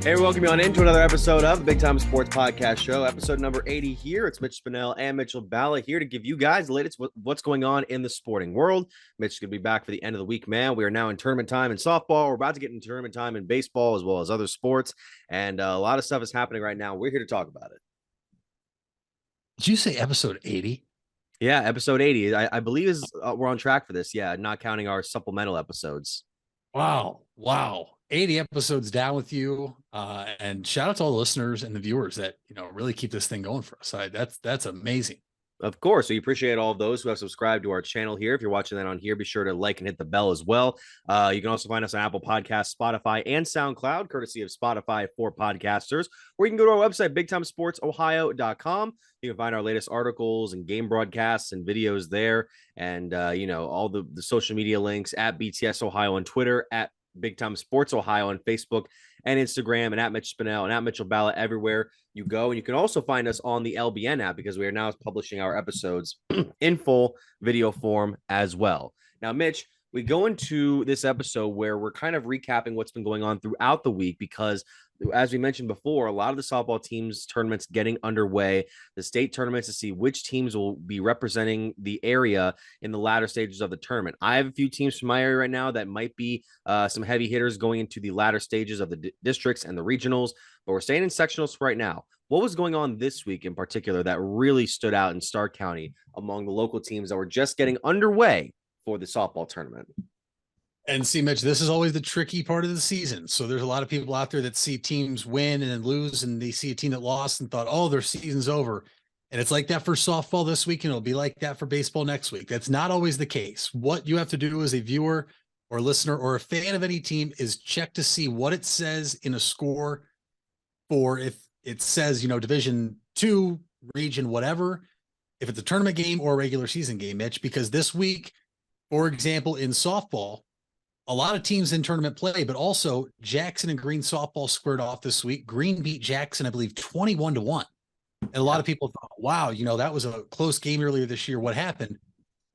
Hey, welcome you on into another episode of the Big Time Sports Podcast Show, episode number 80 here. It's Mitch Spinell and Mitchell Balla here to give you guys the latest what's going on in the sporting world. Mitch is going to be back for the end of the week, man. We are now in tournament time in softball. We're about to get into tournament time in baseball as well as other sports, and a lot of stuff is happening right now. We're here to talk about it. Did you say episode 80? Yeah, episode 80. I believe we're on track for this. Yeah, not counting our supplemental episodes. Wow. 80 episodes down with you. And shout out to all the listeners and the viewers that, really keep this thing going for us. That's amazing. Of course. We appreciate all of those who have subscribed to our channel here. If you're watching that on here, be sure to like and hit the bell as well. You can also find us on Apple Podcasts, Spotify, and SoundCloud, courtesy of Spotify for podcasters. Or you can go to our website, BigTimeSportsOhio.com. You can find our latest articles and game broadcasts and videos there. And, all the social media links at BTS Ohio on Twitter, at Big Time Sports Ohio on Facebook and Instagram, and at Mitch Spinell and at Mitchell Balla everywhere you go. And you can also find us on the LBN app because we are now publishing our episodes in full video form as well. Now, Mitch, we go into this episode where we're kind of recapping what's been going on throughout the week because, as we mentioned before, a lot of the softball teams tournaments getting underway, the state tournaments to see which teams will be representing the area in the latter stages of the tournament. I have a few teams from my area right now that might be some heavy hitters going into the latter stages of the districts and the regionals, but we're staying in sectionals right now. What was going on this week in particular that really stood out in Stark County among the local teams that were just getting underway for the softball tournament? And see, Mitch, this is always the tricky part of the season. So there's a lot of people out there that see teams win and then lose, and they see a team that lost and thought, oh, their season's over. And it's like that for softball this week, and it'll be like that for baseball next week. That's not always the case. What you have to do as a viewer or listener or a fan of any team is check to see what it says in a score for, if it says, Division II, region, whatever, if it's a tournament game or a regular season game, Mitch, because this week, for example, in softball, a lot of teams in tournament play, but also Jackson and Green softball squared off this week. Green beat Jackson, I believe, 21-1. And a lot of people thought, wow, that was a close game earlier this year. What happened?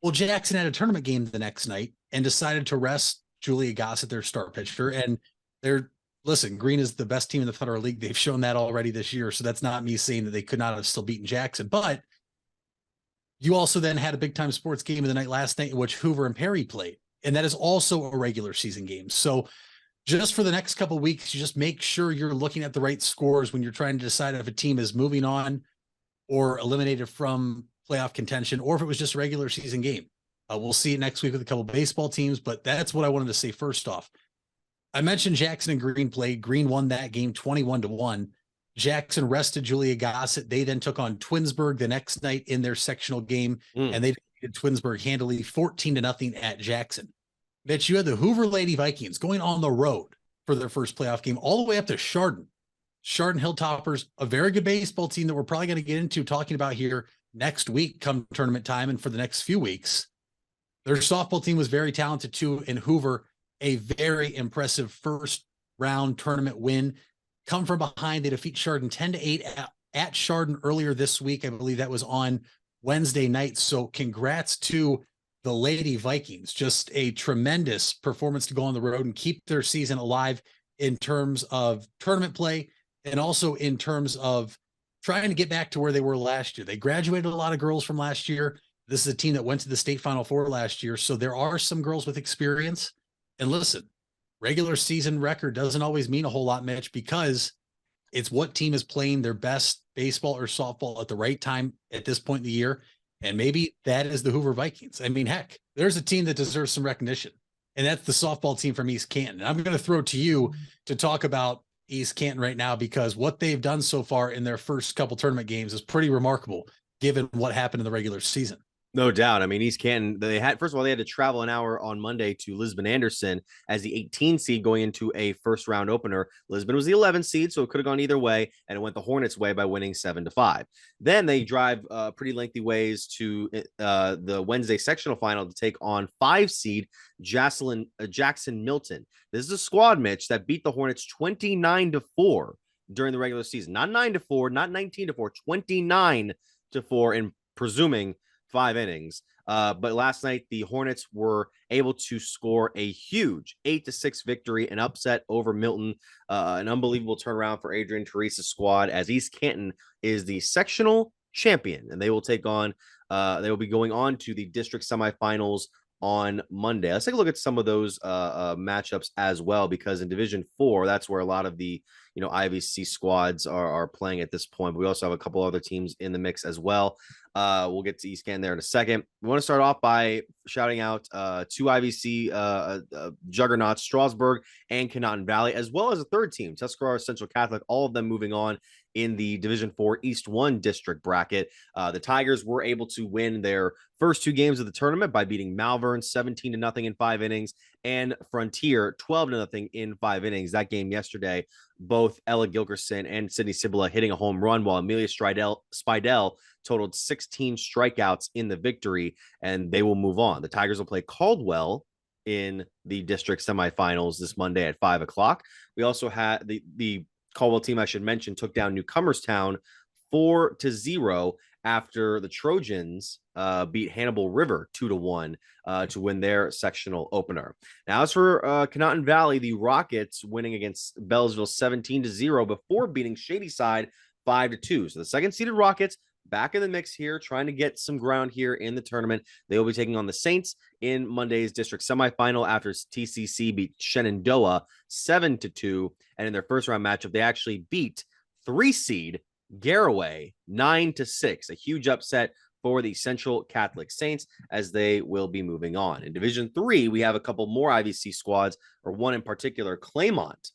Well, Jackson had a tournament game the next night and decided to rest Julia Gossett, their star pitcher. And Green is the best team in the Federal League. They've shown that already this year. So that's not me saying that they could not have still beaten Jackson. But you also then had a big time sports game of the night last night in which Hoover and Perry played. And that is also a regular season game. So just for the next couple of weeks, you just make sure you're looking at the right scores when you're trying to decide if a team is moving on or eliminated from playoff contention, or if it was just a regular season game. We'll see it next week with a couple of baseball teams, but that's what I wanted to say first off. I mentioned Jackson and Green played. Green won that game 21-1. Jackson rested Julia Gossett. They then took on Twinsburg the next night in their sectional game, and they defeated Twinsburg handily 14-0 at Jackson. Mitch, you had the Hoover Lady Vikings going on the road for their first playoff game all the way up to Chardon. Chardon Hilltoppers, a very good baseball team that we're probably going to get into talking about here next week come tournament time and for the next few weeks. Their softball team was very talented too, and Hoover, a very impressive first round tournament win. Come from behind, they defeat Chardon 10-8 at Chardon earlier this week. I believe that was on Wednesday night. So congrats to the Lady Vikings. Just a tremendous performance to go on the road and keep their season alive in terms of tournament play and also in terms of trying to get back to where they were last year. They graduated a lot of girls from last year. This is a team that went to the state Final Four last year. So there are some girls with experience. And listen, regular season record doesn't always mean a whole lot, Mitch, because it's what team is playing their best baseball or softball at the right time at this point in the year. And maybe that is the Hoover Vikings. I mean, heck, there's a team that deserves some recognition, and that's the softball team from East Canton. And I'm going to throw to you to talk about East Canton right now, because what they've done so far in their first couple tournament games is pretty remarkable given what happened in the regular season. No doubt. I mean, East Canton, first of all, they had to travel an hour on Monday to Lisbon Anderson as the 18 seed going into a first round opener. Lisbon was the 11 seed, so it could have gone either way, and it went the Hornets' way by winning 7-5. Then they drive pretty lengthy ways to the Wednesday sectional final to take on 5 seed Jackson Milton. This is a squad, Mitch, that beat the Hornets 29-4 during the regular season. Not 9-4, not 19-4, 29-4, and presuming 5 innings. But last night, the Hornets were able to score a huge 8-6 victory, an upset over Milton, an unbelievable turnaround for Adrian Teresa's squad, as East Canton is the sectional champion, and they will take on, they will be going on to the district semifinals on Monday. Let's take a look at some of those matchups as well, because in Division 4, that's where a lot of the IVC squads are playing at this point. But we also have a couple other teams in the mix as well. We'll get to East Canton there in a second. We want to start off by shouting out two IVC juggernauts, Strasburg and Conotton Valley, as well as a third team, Tuscarora Central Catholic, all of them moving on in the Division 4 East 1 district bracket. The Tigers were able to win their first two games of the tournament by beating Malvern 17-0 in 5 innings and Frontier 12-0 in 5 innings. That game yesterday, both Ella Gilkerson and Sydney Cibola hitting a home run, while Amelia Spidell totaled 16 strikeouts in the victory, and they will move on. The Tigers will play Caldwell in the district semifinals this Monday at 5 o'clock. We also had the Caldwell team, I should mention, took down Newcomerstown 4-0 after the Trojans beat Hannibal River 2-1 to win their sectional opener. Now, as for Conotton Valley, the Rockets winning against Bellsville 17-0 before beating Shadyside 5-2. So the second-seeded Rockets back in the mix here, trying to get some ground here in the tournament. They will be taking on the Saints in Monday's district semifinal after TCC beat Shenandoah 7-2. And in their first round matchup, they actually beat 3-seed Garaway 9-6, a huge upset for the Central Catholic Saints, as they will be moving on. In Division 3, we have a couple more IVC squads, or one in particular, Claymont,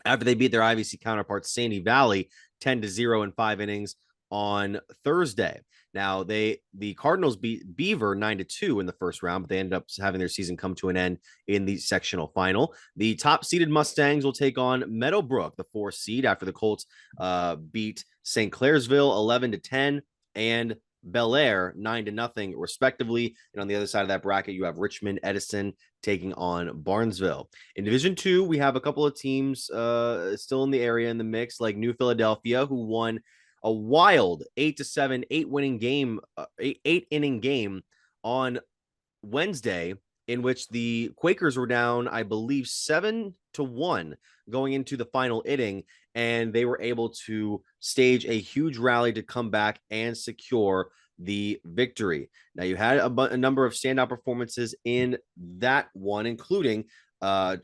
after they beat their IVC counterparts, Sandy Valley, 10-0 in 5 innings on Thursday. Now, the Cardinals beat Beaver 9-2 in the first round, but they ended up having their season come to an end in the sectional final. The top-seeded Mustangs will take on Meadowbrook, the 4th seed, after the Colts beat St. Clairsville 11-10 and Bel Air 9-0, respectively. And on the other side of that bracket, you have Richmond Edison taking on Barnesville. In Division 2, we have a couple of teams still in the area in the mix, like New Philadelphia, who won a wild 8-7, 8-inning game on Wednesday, in which the Quakers were down, I believe, 7-1 going into the final inning, and they were able to stage a huge rally to come back and secure the victory. Now, you had a number of standout performances in that one, including I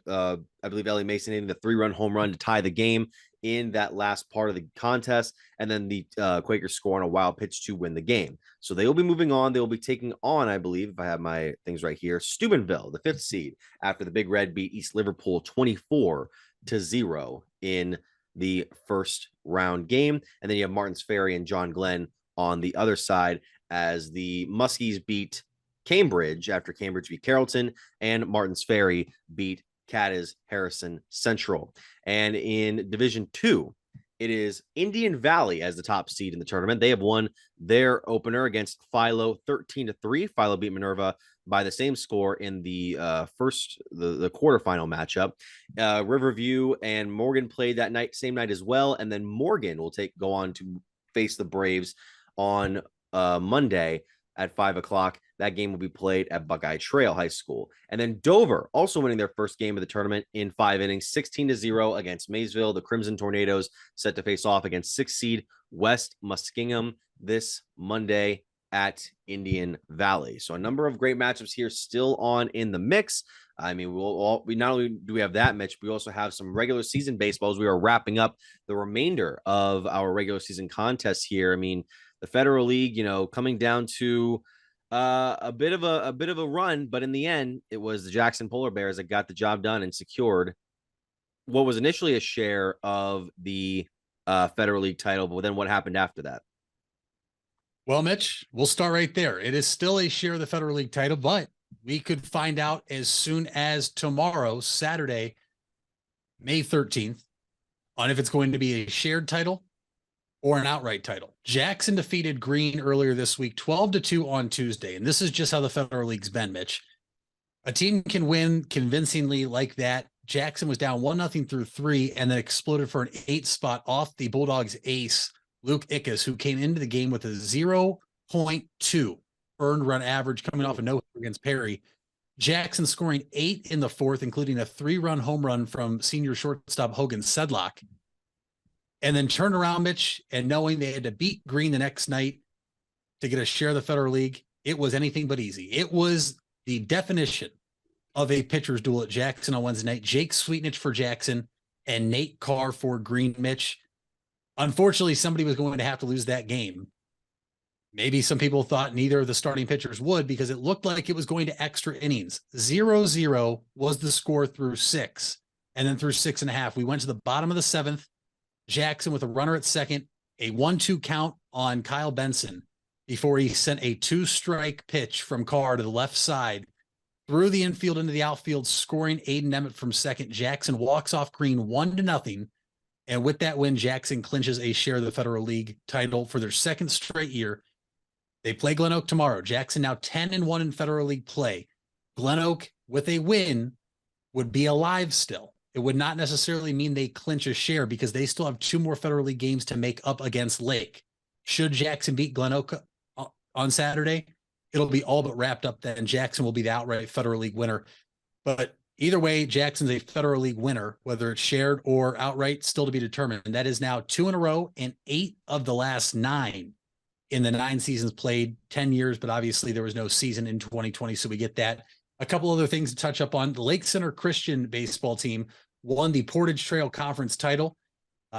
believe Ellie Mason hitting the 3-run home run to tie the game in that last part of the contest, and then the Quakers scoring a wild pitch to win the game. So they will be moving on. They will be taking on, I believe, if I have my things right here, Steubenville, the 5th seed, after the Big Red beat East Liverpool 24-0 in the first round game. And then you have Martins Ferry and John Glenn on the other side, as the Muskies beat Cambridge after Cambridge beat Carrollton, and Martins Ferry beat Cadiz Harrison Central. And in Division 2, it is Indian Valley as the top seed in the tournament. They have won their opener against Philo 13-3. Philo beat Minerva by the same score in the the quarterfinal matchup. Riverview and Morgan played that same night as well, and then Morgan will go on to face the Braves on Monday at 5 o'clock. That game will be played at Buckeye Trail High School. And then Dover also winning their first game of the tournament in 5 innings, 16-0 against Maysville. The Crimson Tornadoes set to face off against 6th seed West Muskingum this Monday at Indian Valley. So a number of great matchups here still on in the mix. I mean, we not only do we have that match, we also have some regular season baseballs. We are wrapping up the remainder of our regular season contests here. I mean, the Federal League, coming down to a bit of a run, but in the end, it was the Jackson Polar Bears that got the job done and secured what was initially a share of the Federal League title. But then what happened after that? Well, Mitch, we'll start right there. It is still a share of the Federal League title, but we could find out as soon as tomorrow, Saturday, May 13th, on if it's going to be a shared title or an outright title. Jackson defeated Green earlier this week, 12-2 on Tuesday. And this is just how the Federal League's been, Mitch. A team can win convincingly like that. Jackson was down 1-0 through 3 and then exploded for an 8 spot off the Bulldogs ace, Luke Ickes, who came into the game with a 0.2 earned run average coming off a no against Perry. Jackson scoring 8 in the fourth, including a 3-run home run from senior shortstop Hogan Sedlock. And then turned around, Mitch, and knowing they had to beat Green the next night to get a share of the Federal League, it was anything but easy. It was the definition of a pitcher's duel at Jackson on Wednesday night. Jake Sweetnich for Jackson and Nate Carr for Green, Mitch. Unfortunately, somebody was going to have to lose that game. Maybe some people thought neither of the starting pitchers would, because it looked like it was going to extra innings. 0-0 was the score through 6. And then through 6.5, we went to the bottom of the 7th. Jackson with a runner at second, a 1-2 count on Kyle Benson before he sent a 2-strike pitch from Carr to the left side, through the infield into the outfield, scoring Aiden Emmett from second. Jackson walks off Green 1-0. And with that win, Jackson clinches a share of the Federal League title for their second straight year. They play Glen Oak tomorrow. Jackson now 10-1 in Federal League play. Glen Oak with a win would be alive still. It would not necessarily mean they clinch a share, because they still have 2 more Federal League games to make up against Lake. Should Jackson beat Glen Oak on Saturday, it'll be all but wrapped up then. Jackson will be the outright Federal League winner. But either way, Jackson's a Federal League winner, whether it's shared or outright, still to be determined. And that is now 2 in a row and 8 of the last 9 in the 9 seasons played, 10 years. But obviously there was no season in 2020, so we get that. A couple other things to touch up on. The Lake Center Christian baseball team won the Portage Trail Conference title.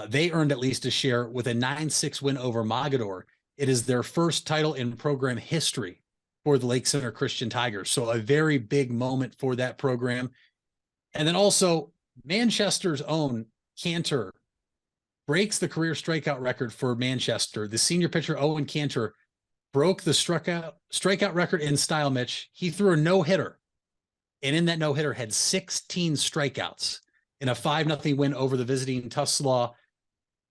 They earned at least a share with a 9-6 win over Mogador. It is their first title in program history for the Lake Center Christian Tigers. So a very big moment for that program. And then also Manchester's own Cantor breaks the career strikeout record for Manchester. The senior pitcher Owen Cantor broke the strikeout record in style, Mitch. He threw a no-hitter, and in that no-hitter had 16 strikeouts in a 5-0 win over the visiting Tuslaw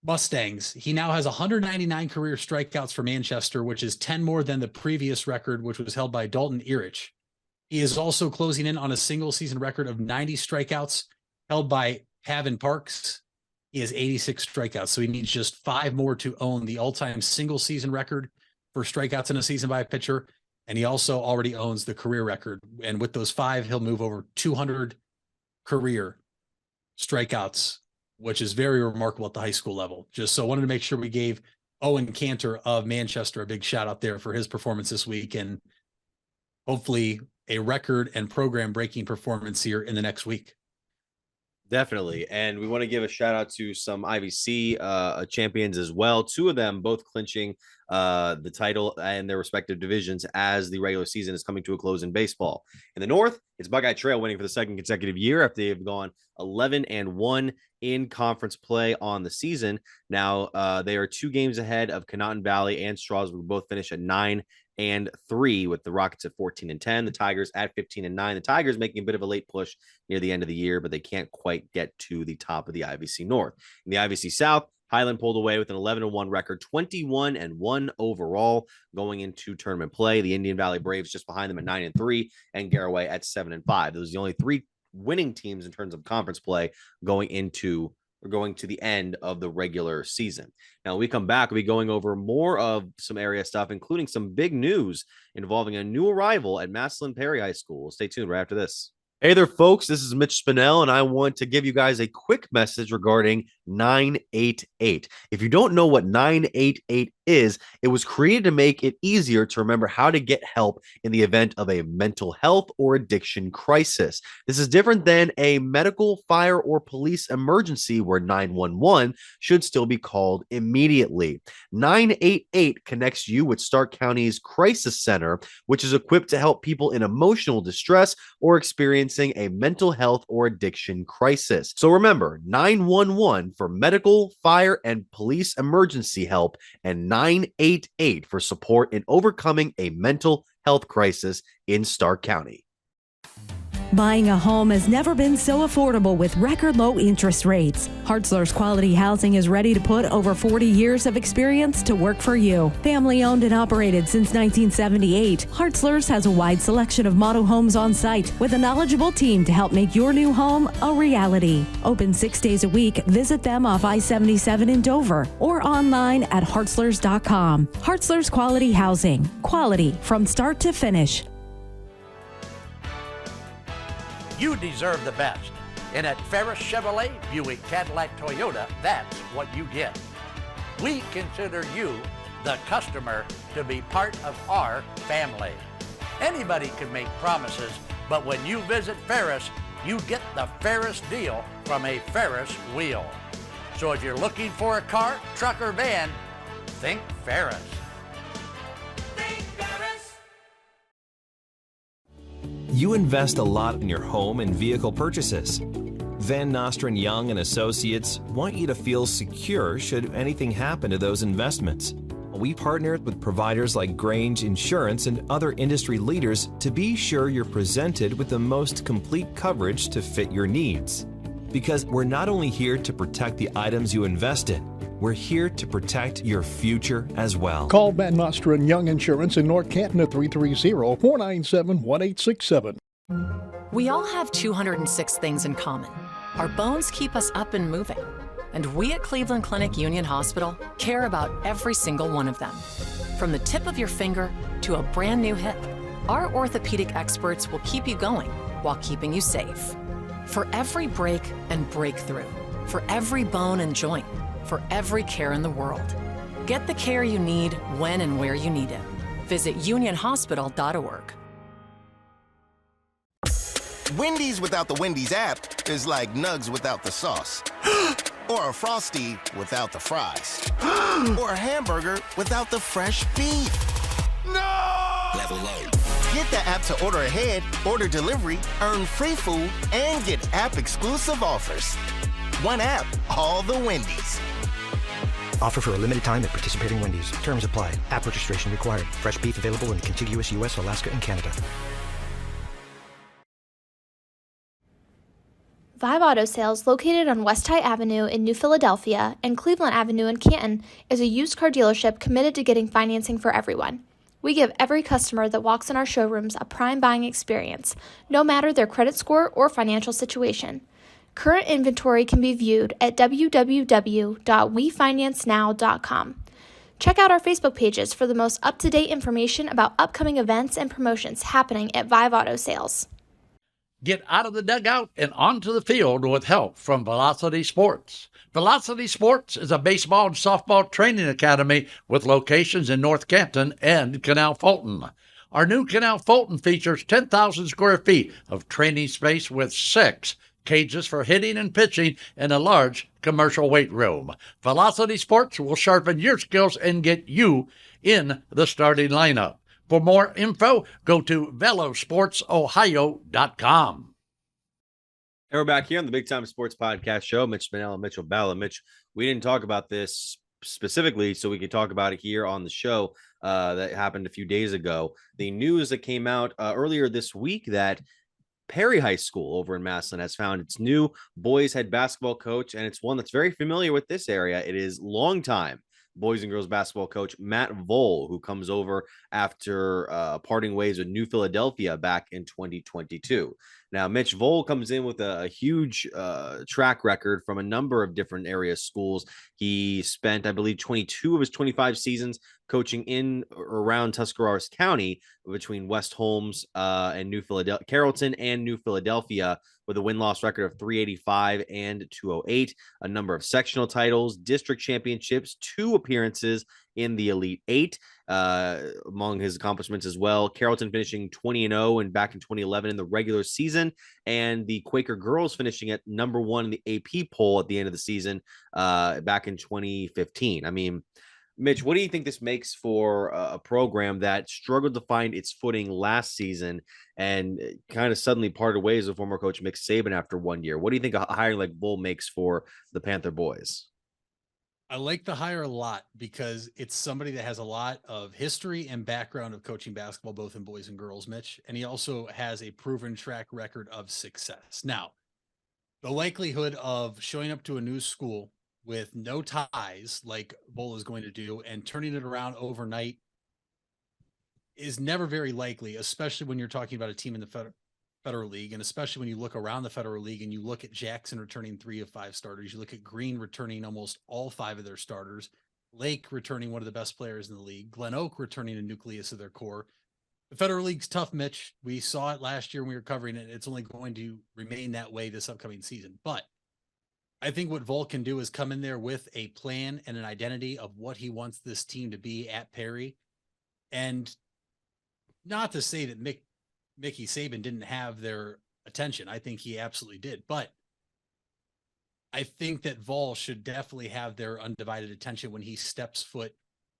Mustangs. He now has 199 career strikeouts for Manchester, which is 10 more than the previous record, which was held by Dalton Erich. He is also closing in on a single season record of 90 strikeouts held by Havin Parks. He has 86 strikeouts, so he needs just 5 more to own the all-time single season record for strikeouts in a season by a pitcher. And he also already owns the career record. And with those 5, he'll move over 200 career strikeouts, which is very remarkable at the high school level. Just so I wanted to make sure we gave Owen Cantor of Manchester a big shout out there for his performance this week, and hopefully a record and program breaking performance here in the next week. Definitely. And we want to give a shout out to some IVC champions as well. 2 of them both clinching the title and their respective divisions as the regular season is coming to a close in baseball. In the North, it's Buckeye Trail winning for the second consecutive year after they've gone 11-1 in conference play on the season. Now they are 2 games ahead of Conotton Valley and Strasburg, both finish at 9-3, with the Rockets at 14-10, the Tigers at 15-9. The Tigers making a bit of a late push near the end of the year, but they can't quite get to the top of the IVC North. In the IVC South, Highland pulled away with an 11-1 record, 21-1 overall going into tournament play. The Indian Valley Braves just behind them at 9-3, and Garaway at 7-5. Those are the only 3 winning teams in terms of conference play going to the end of the regular season. Now, when we come back, we'll be going over more of some area stuff, including some big news involving a new arrival at Massillon Perry High School. Stay tuned right after this. Hey there, folks. This is Mitch Spinell, and I want to give you guys a quick message regarding 988. If you don't know what 988 is, it was created to make it easier to remember how to get help in the event of a mental health or addiction crisis. This is different than a medical, fire, or police emergency where 911 should still be called immediately. 988 connects you with Stark County's Crisis Center, which is equipped to help people in emotional distress or experiencing a mental health or addiction crisis. So remember, 911 for medical, fire, and police emergency help, and 988 for support in overcoming a mental health crisis in Stark County. Buying a home has never been so affordable with record low interest rates. Hartzler's Quality Housing is ready to put over 40 years of experience to work for you. Family owned and operated since 1978, Hartzler's has a wide selection of model homes on site with a knowledgeable team to help make your new home a reality. Open 6 days a week. Visit them off I-77 in Dover or online at hartzlers.com. Hartzler's Quality Housing. Quality from start to finish. You deserve the best. And at Ferris Chevrolet, Buick, Cadillac, Toyota, that's what you get. We consider you, the customer, to be part of our family. Anybody can make promises, but when you visit Ferris, you get the Ferris deal from a Ferris wheel. So if you're looking for a car, truck, or van, think Ferris. You invest a lot in your home and vehicle purchases. Van Nostrand Young and Associates want you to feel secure should anything happen to those investments. We partnered with providers like Grange Insurance and other industry leaders to be sure you're presented with the most complete coverage to fit your needs. Because we're not only here to protect the items you invest in, we're here to protect your future as well. Call Van Nostrand Young Insurance in North Canton at 330-497-1867. We all have 206 things in common. Our bones keep us up and moving. And we at Cleveland Clinic Union Hospital care about every single one of them. From the tip of your finger to a brand new hip, our orthopedic experts will keep you going while keeping you safe. For every break and breakthrough, for every bone and joint, for every care in the world. Get the care you need when and where you need it. Visit unionhospital.org. Wendy's without the Wendy's app is like Nugs without the sauce. Or a Frosty without the fries. Or a hamburger without the fresh beef. No! Level low. Get the app to order ahead, order delivery, earn free food, and get app-exclusive offers. One app, all the Wendy's. Offer for a limited time at participating Wendy's. Terms apply. App registration required. Fresh beef available in the contiguous U.S., Alaska, and Canada. Vive Auto Sales, located on West High Avenue in New Philadelphia and Cleveland Avenue in Canton, is a used car dealership committed to getting financing for everyone. We give every customer that walks in our showrooms a prime buying experience, no matter their credit score or financial situation. Current inventory can be viewed at www.wefinancenow.com. Check out our Facebook pages for the most up-to-date information about upcoming events and promotions happening at Vive Auto Sales. Get out of the dugout and onto the field with help from Velocity Sports. Velocity Sports is a baseball and softball training academy with locations in North Canton and Canal Fulton. Our new Canal Fulton features 10,000 square feet of training space with 6 cages for hitting and pitching and a large commercial weight room. Velocity Sports will sharpen your skills and get you in the starting lineup. For more info, go to velosportsohio.com. And we're back here on the Big Time Sports Podcast Show. Mitch Spinell and Mitchell Balla. Mitch, we didn't talk about this specifically, so we could talk about it here on the show that happened a few days ago. The news that came out earlier this week that Perry High School over in Massillon has found its new boys head basketball coach, and it's one that's very familiar with this area. It is longtime boys and girls basketball coach Matt Vole, who comes over after parting ways with New Philadelphia back in 2022. Now, Mitch Vole comes in with a huge track record from a number of different area schools. He spent, I believe, 22 of his 25 seasons coaching in or around Tuscarawas County between West Holmes and New Philadelphia, Carrollton and New Philadelphia, with a win-loss record of 385 and 208, a number of sectional titles, district championships, 2 appearances in the Elite Eight among his accomplishments as well. Carrollton finishing 20-0 and back in 2011 in the regular season, and the Quaker girls finishing at number 1 in the AP poll at the end of the season back in 2015. I mean, Mitch, what do you think this makes for a program that struggled to find its footing last season and kind of suddenly parted ways with former coach Mick Saban after 1 year? What do you think a hiring like Bull makes for the Panther boys? I like the hire a lot because it's somebody that has a lot of history and background of coaching basketball, both in boys and girls, Mitch. And he also has a proven track record of success. Now, the likelihood of showing up to a new school with no ties, like Bowl is going to do, and turning it around overnight is never very likely, especially when you're talking about a team in the Federal League. And especially when you look around the Federal League and you look at Jackson returning 3 of 5 starters, you look at Green returning almost all 5 of their starters, Lake returning one of the best players in the league, Glen Oak returning a nucleus of their core. The Federal League's tough, Mitch. We saw it last year when we were covering it. It's only going to remain that way this upcoming season. But I think what Vol can do is come in there with a plan and an identity of what he wants this team to be at Perry. And not to say that Mickey Saban didn't have their attention. I think he absolutely did. But I think that Vol should definitely have their undivided attention when he steps foot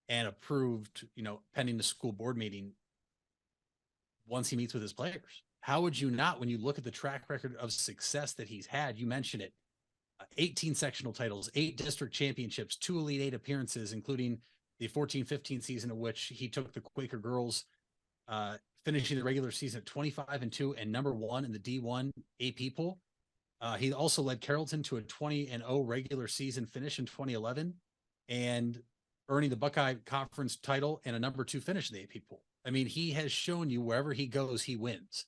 and approved, pending the school board meeting once he meets with his players. How would you not, when you look at the track record of success that he's had? You mentioned it. 18 sectional titles, 8 district championships, 2 Elite 8 appearances, including the 14-15 season in which he took the Quaker girls, finishing the regular season at 25-2 and number 1 in the D1 AP poll. He also led Carrollton to a 20-0 regular season finish in 2011 and earning the Buckeye Conference title and a number 2 finish in the AP poll. I mean, he has shown you wherever he goes, he wins.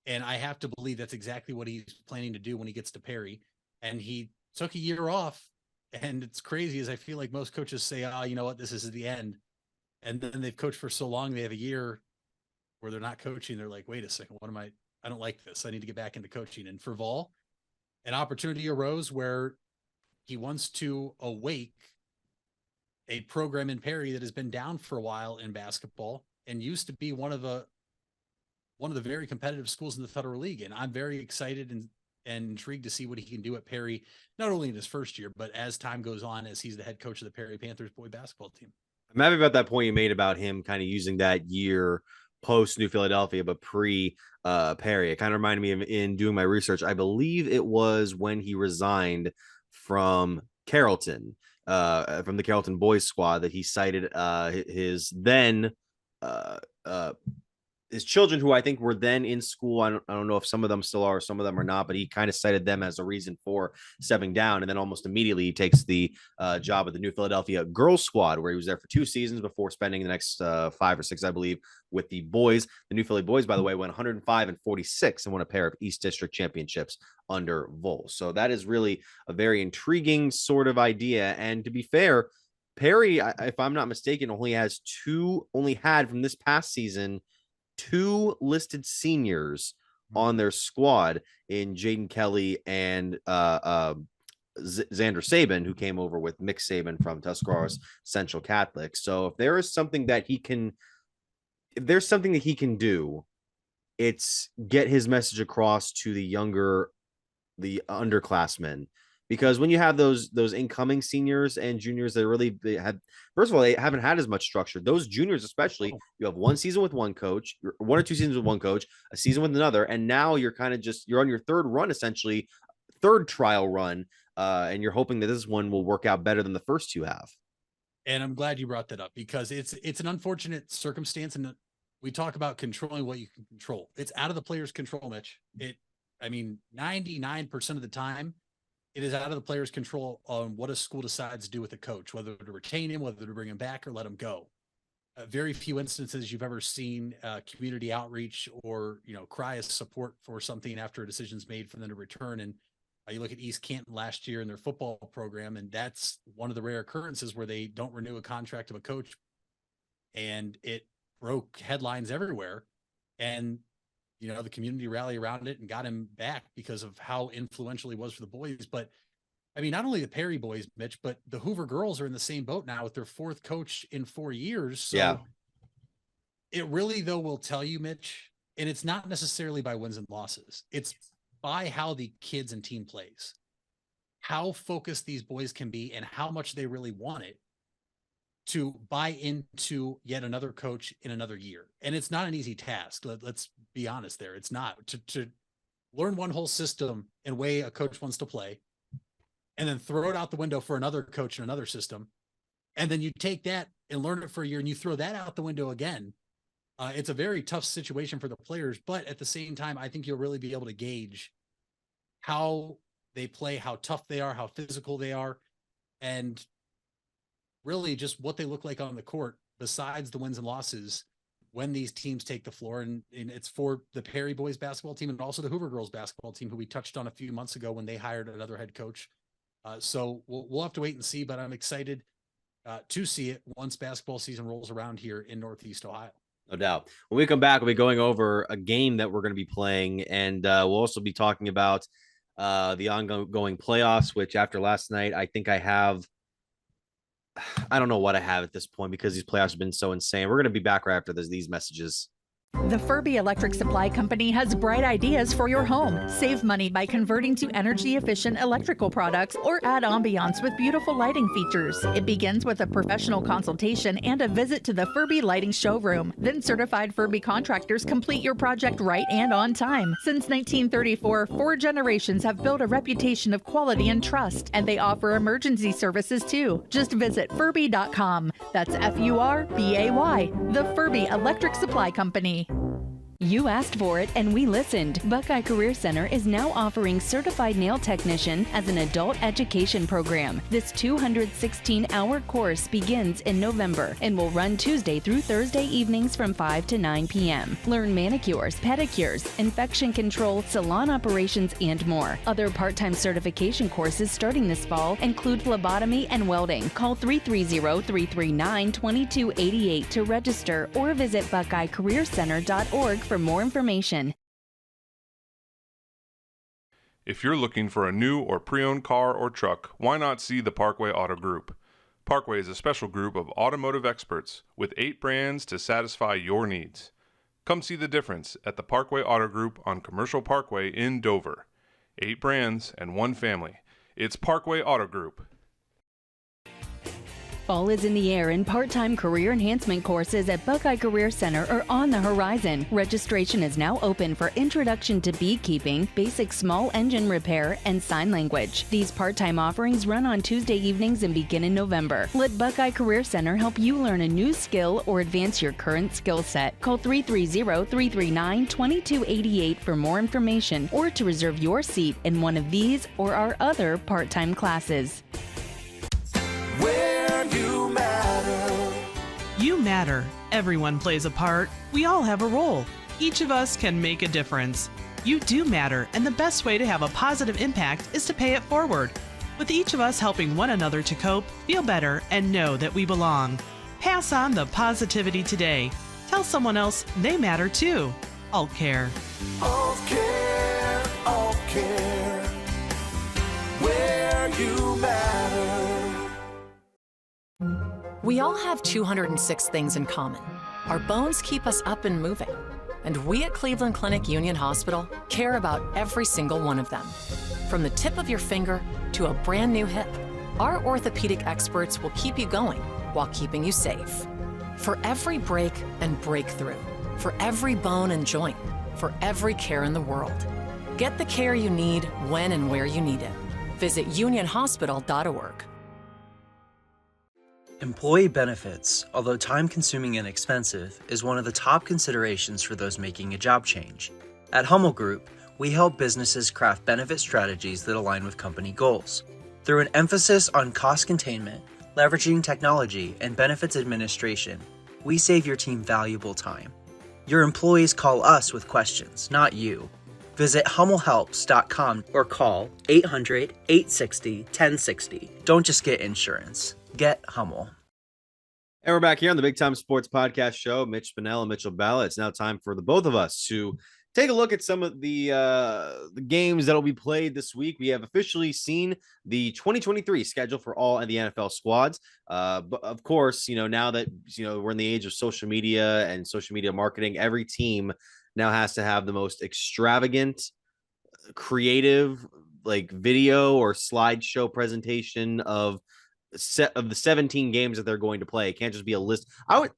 And I have to believe that's exactly what he's planning to do when he gets to Perry. And he took a year off. And it's crazy, as I feel like most coaches say, oh, you know what, this is the end. And then they've coached for so long, they have a year where they're not coaching. They're like, wait a second, I don't like this. I need to get back into coaching. And for Vol, an opportunity arose where he wants to awake a program in Perry that has been down for a while in basketball and used to be one of the very competitive schools in the Federal League. And I'm very excited and intrigued to see what he can do at Perry, not only in his first year, but as time goes on, as he's the head coach of the Perry Panthers boy basketball team. I'm happy about that point you made about him kind of using that year post New Philadelphia, but pre Perry. It kind of reminded me of, in doing my research, I believe it was when he resigned from Carrollton, from the Carrollton boys squad, that he cited his then his children, who I think were then in school. I don't know if some of them still are, some of them are not, but he kind of cited them as a reason for stepping down. And then almost immediately he takes the job at the New Philadelphia girls squad, where he was there for 2 seasons before spending the next 5 or 6, I believe, with the boys. The New Philly boys, by the way, went 105-46 and won a pair of East District championships under Vol. So that is really a very intriguing sort of idea. And to be fair, Perry, if I'm not mistaken, only had from this past season 2 listed seniors on their squad in Jaden Kelly and Xander Saban, who came over with Mick Saban from Tuscarawas Central Catholic. So if there's something that he can do, it's get his message across to the underclassmen. Because when you have those incoming seniors and juniors that they haven't had as much structure. Those juniors, especially, you have 1 season with one coach, 1 or 2 seasons with one coach, a season with another, and now you're kind of you're on your 3rd run, essentially, 3rd trial run, and you're hoping that this one will work out better than the first 2 have. And I'm glad you brought that up, because it's an unfortunate circumstance, and we talk about controlling what you can control. It's out of the player's control, Mitch. 99% of the time, it is out of the player's control on what a school decides to do with a coach, whether to retain him, whether to bring him back, or let him go. Very few instances you've ever seen community outreach or, cry as support for something after a decision's made for them to return. And you look at East Canton last year in their football program, and that's one of the rare occurrences where they don't renew a contract of a coach, and it broke headlines everywhere. And the community rallied around it and got him back because of how influential he was for the boys. But not only the Perry boys, Mitch, but the Hoover girls are in the same boat now with their 4th coach in 4 years. So yeah, it really, though, will tell you, Mitch, and it's not necessarily by wins and losses. It's by how the kids and team plays, how focused these boys can be, and how much they really want it to buy into yet another coach in another year. And it's not an easy task. Let's be honest there. It's not to learn one whole system and way a coach wants to play, and then throw it out the window for another coach in another system. And then you take that and learn it for a year and you throw that out the window again. It's a very tough situation for the players, but at the same time, I think you'll really be able to gauge how they play, how tough they are, how physical they are, and really just what they look like on the court besides the wins and losses when these teams take the floor. And it's for the Perry boys basketball team and also the Hoover girls basketball team, who we touched on a few months ago when they hired another head coach. So we'll have to wait and see, but I'm excited to see it once basketball season rolls around here in Northeast Ohio. No doubt. When we come back, we'll be going over a game that we're going to be playing, and we'll also be talking about the ongoing playoffs, which after last night, I think I don't know what I have at this point because these playoffs have been so insane. We're going to be back right after these messages. The Furby Electric Supply Company has bright ideas for your home. Save money by converting to energy-efficient electrical products or add ambiance with beautiful lighting features. It begins with a professional consultation and a visit to the Furby Lighting Showroom. Then certified Furby contractors complete your project right and on time. Since 1934, 4 generations have built a reputation of quality and trust, and they offer emergency services too. Just visit Furby.com. That's F-U-R-B-A-Y. The Furby Electric Supply Company. You asked for it and we listened. Buckeye Career Center is now offering Certified Nail Technician as an adult education program. This 216-hour course begins in November and will run Tuesday through Thursday evenings from 5 to 9 p.m. Learn manicures, pedicures, infection control, salon operations, and more. Other part-time certification courses starting this fall include phlebotomy and welding. Call 330-339-2288 to register or visit BuckeyeCareerCenter.org for more information. If you're looking for a new or pre-owned car or truck, why not see the Parkway Auto Group? Parkway is a special group of automotive experts with 8 brands to satisfy your needs. Come see the difference at the Parkway Auto Group on Commercial Parkway in Dover. 8 brands and 1 family. It's Parkway Auto Group. Fall is in the air and part-time career enhancement courses at Buckeye Career Center are on the horizon. Registration is now open for Introduction to Beekeeping, Basic Small Engine Repair, and Sign Language. These part-time offerings run on Tuesday evenings and begin in November. Let Buckeye Career Center help you learn a new skill or advance your current skill set. Call 330-339-2288 for more information or to reserve your seat in one of these or our other part-time classes. You matter. Everyone plays a part. We all have a role. Each of us can make a difference. You do matter, and the best way to have a positive impact is to pay it forward. With each of us helping one another to cope, feel better, and know that we belong. Pass on the positivity today. Tell someone else they matter too. Alt Care. Alt Care, Alt Care. Where you matter. We all have 206 things in common. Our bones keep us up and moving. And we at Cleveland Clinic Union Hospital care about every single one of them. From the tip of your finger to a brand new hip, our orthopedic experts will keep you going while keeping you safe. For every break and breakthrough, for every bone and joint, for every care in the world. Get the care you need when and where you need it. Visit unionhospital.org. Employee benefits, although time-consuming and expensive, is one of the top considerations for those making a job change. At Hummel Group, we help businesses craft benefit strategies that align with company goals. Through an emphasis on cost containment, leveraging technology, and benefits administration, we save your team valuable time. Your employees call us with questions, not you. Visit HummelHelps.com or call 800-860-1060. Don't just get insurance. Get Hummel. And we're back here on the Big Time Sports Podcast Show. Mitch Spinell and Mitchell Balla. It's now time for the both of us to take a look at some of the games that will be played this week. We have officially seen the 2023 schedule for all of the NFL squads. But of course, now that we're in the age of social media and social media marketing, every team now has to have the most extravagant, creative, video or slideshow presentation of the 17 games that they're going to play. It can't just be a list.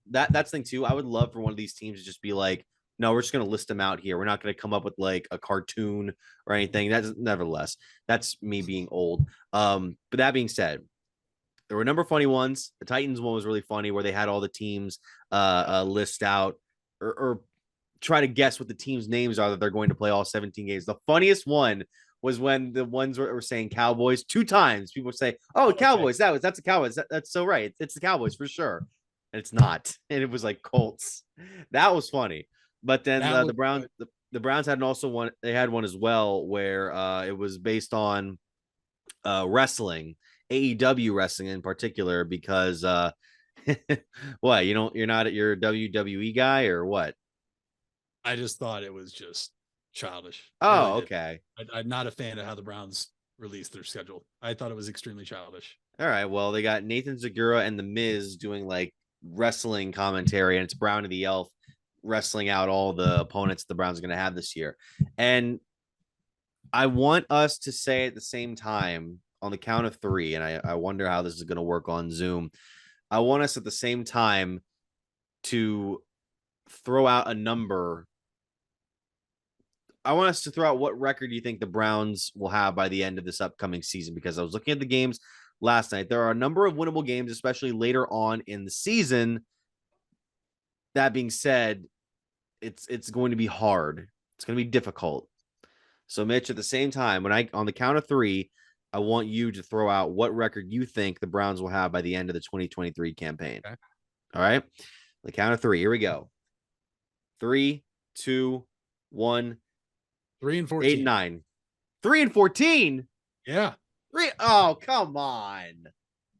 That's the thing too. I would love for one of these teams to just be like No, we're just going to list them out here. We're not going to come up with like a cartoon or anything. That's me being old. But that being said, there were a number of funny ones. The Titans one was really funny, where they had all the teams list out or try to guess what the teams' names are that they're going to play all 17 games. The funniest one was when the ones were saying Cowboys 2 times. People say, "Oh, Cowboys, that's the Cowboys." That's so right. It's the Cowboys for sure, and it's not. And it was like Colts. That was funny. But then the Browns had also one. They had one as well where it was based on wrestling, AEW wrestling in particular, because what, you're not your WWE guy or what? I just thought it was just childish. Oh, really, okay. I'm not a fan of how the Browns released their schedule. I thought it was extremely childish. All right. Well, they got Nathan Segura and The Miz doing like wrestling commentary, and it's Brownie the Elf wrestling out all the opponents the Browns are going to have this year. And I want us to say at the same time on the count of 3, and I wonder how this is going to work on Zoom. I want us at the same time to throw out a number. I want us to throw out what record you think the Browns will have by the end of this upcoming season, because I was looking at the games last night. There are a number of winnable games, especially later on in the season. That being said, it's going to be hard. It's going to be difficult. So, Mitch, at the same time, on the count of 3, I want you to throw out what record you think the Browns will have by the end of the 2023 campaign. Okay. All right. The count of 3. Here we go. 3, 2, 1. 3-14. 8-9. 3-14. Yeah. 3. Oh, come on.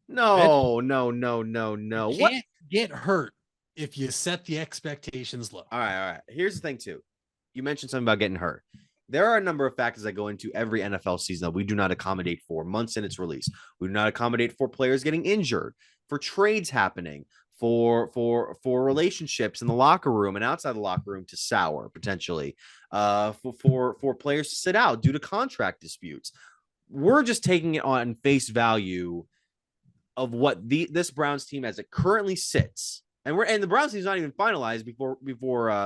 No. You can't get hurt if you set the expectations low. All right. Here's the thing, too. You mentioned something about getting hurt. There are a number of factors that go into every NFL season that we do not accommodate for months in its release. We do not accommodate for players getting injured, for trades happening, for relationships in the locker room and outside the locker room to sour potentially, for players to sit out due to contract disputes. We're just taking it on face value of what this Browns team as it currently sits. And the Browns team's not even finalized before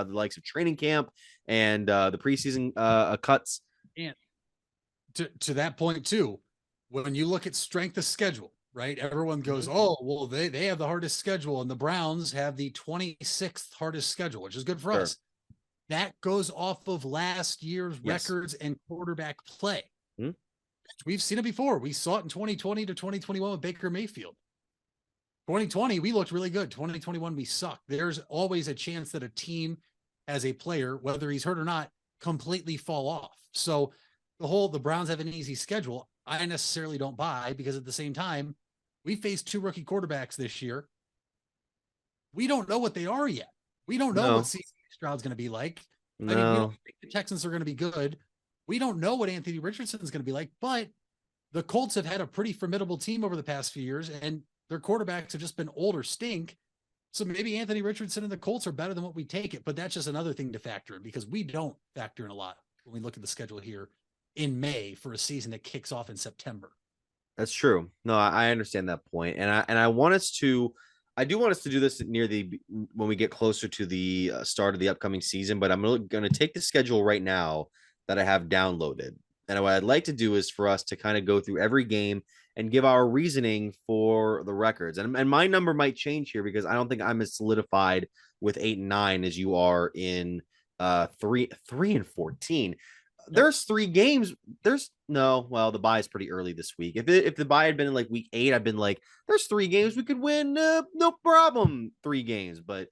the likes of training camp and the preseason cuts. And to that point too, when you look at strength of schedule, right? Everyone goes, "Oh, well, they have the hardest schedule, and the Browns have the 26th hardest schedule," which is good for us. That goes off of last year's records and quarterback play. Hmm? We've seen it before. We saw it in 2020 to 2021 with Baker Mayfield. 2020, we looked really good. 2021, we sucked. There's always a chance that a team as a player, whether he's hurt or not, completely fall off. So the Browns have an easy schedule, I necessarily don't buy, because at the same time, we faced 2 rookie quarterbacks this year. We don't know what they are yet. We don't know what CJ Stroud's going to be like. I mean, we don't think the Texans are going to be good. We don't know what Anthony Richardson is going to be like, but the Colts have had a pretty formidable team over the past few years, and their quarterbacks have just been old or stink. So maybe Anthony Richardson and the Colts are better than what we take it, but that's just another thing to factor in, because we don't factor in a lot when we look at the schedule here in May for a season that kicks off in September. That's true. No, I understand that point. And I do want us to do this when we get closer to the start of the upcoming season, but I'm going to take the schedule right now that I have downloaded. And what I'd like to do is for us to kind of go through every game and give our reasoning for the records. And my number might change here, because I don't think I'm as solidified with 8-9 as you are in 3-14. There's 3 games. The bye is pretty early this week. If the bye had been in like week 8, I've been like, there's 3 games we could win. No problem. 3 games. But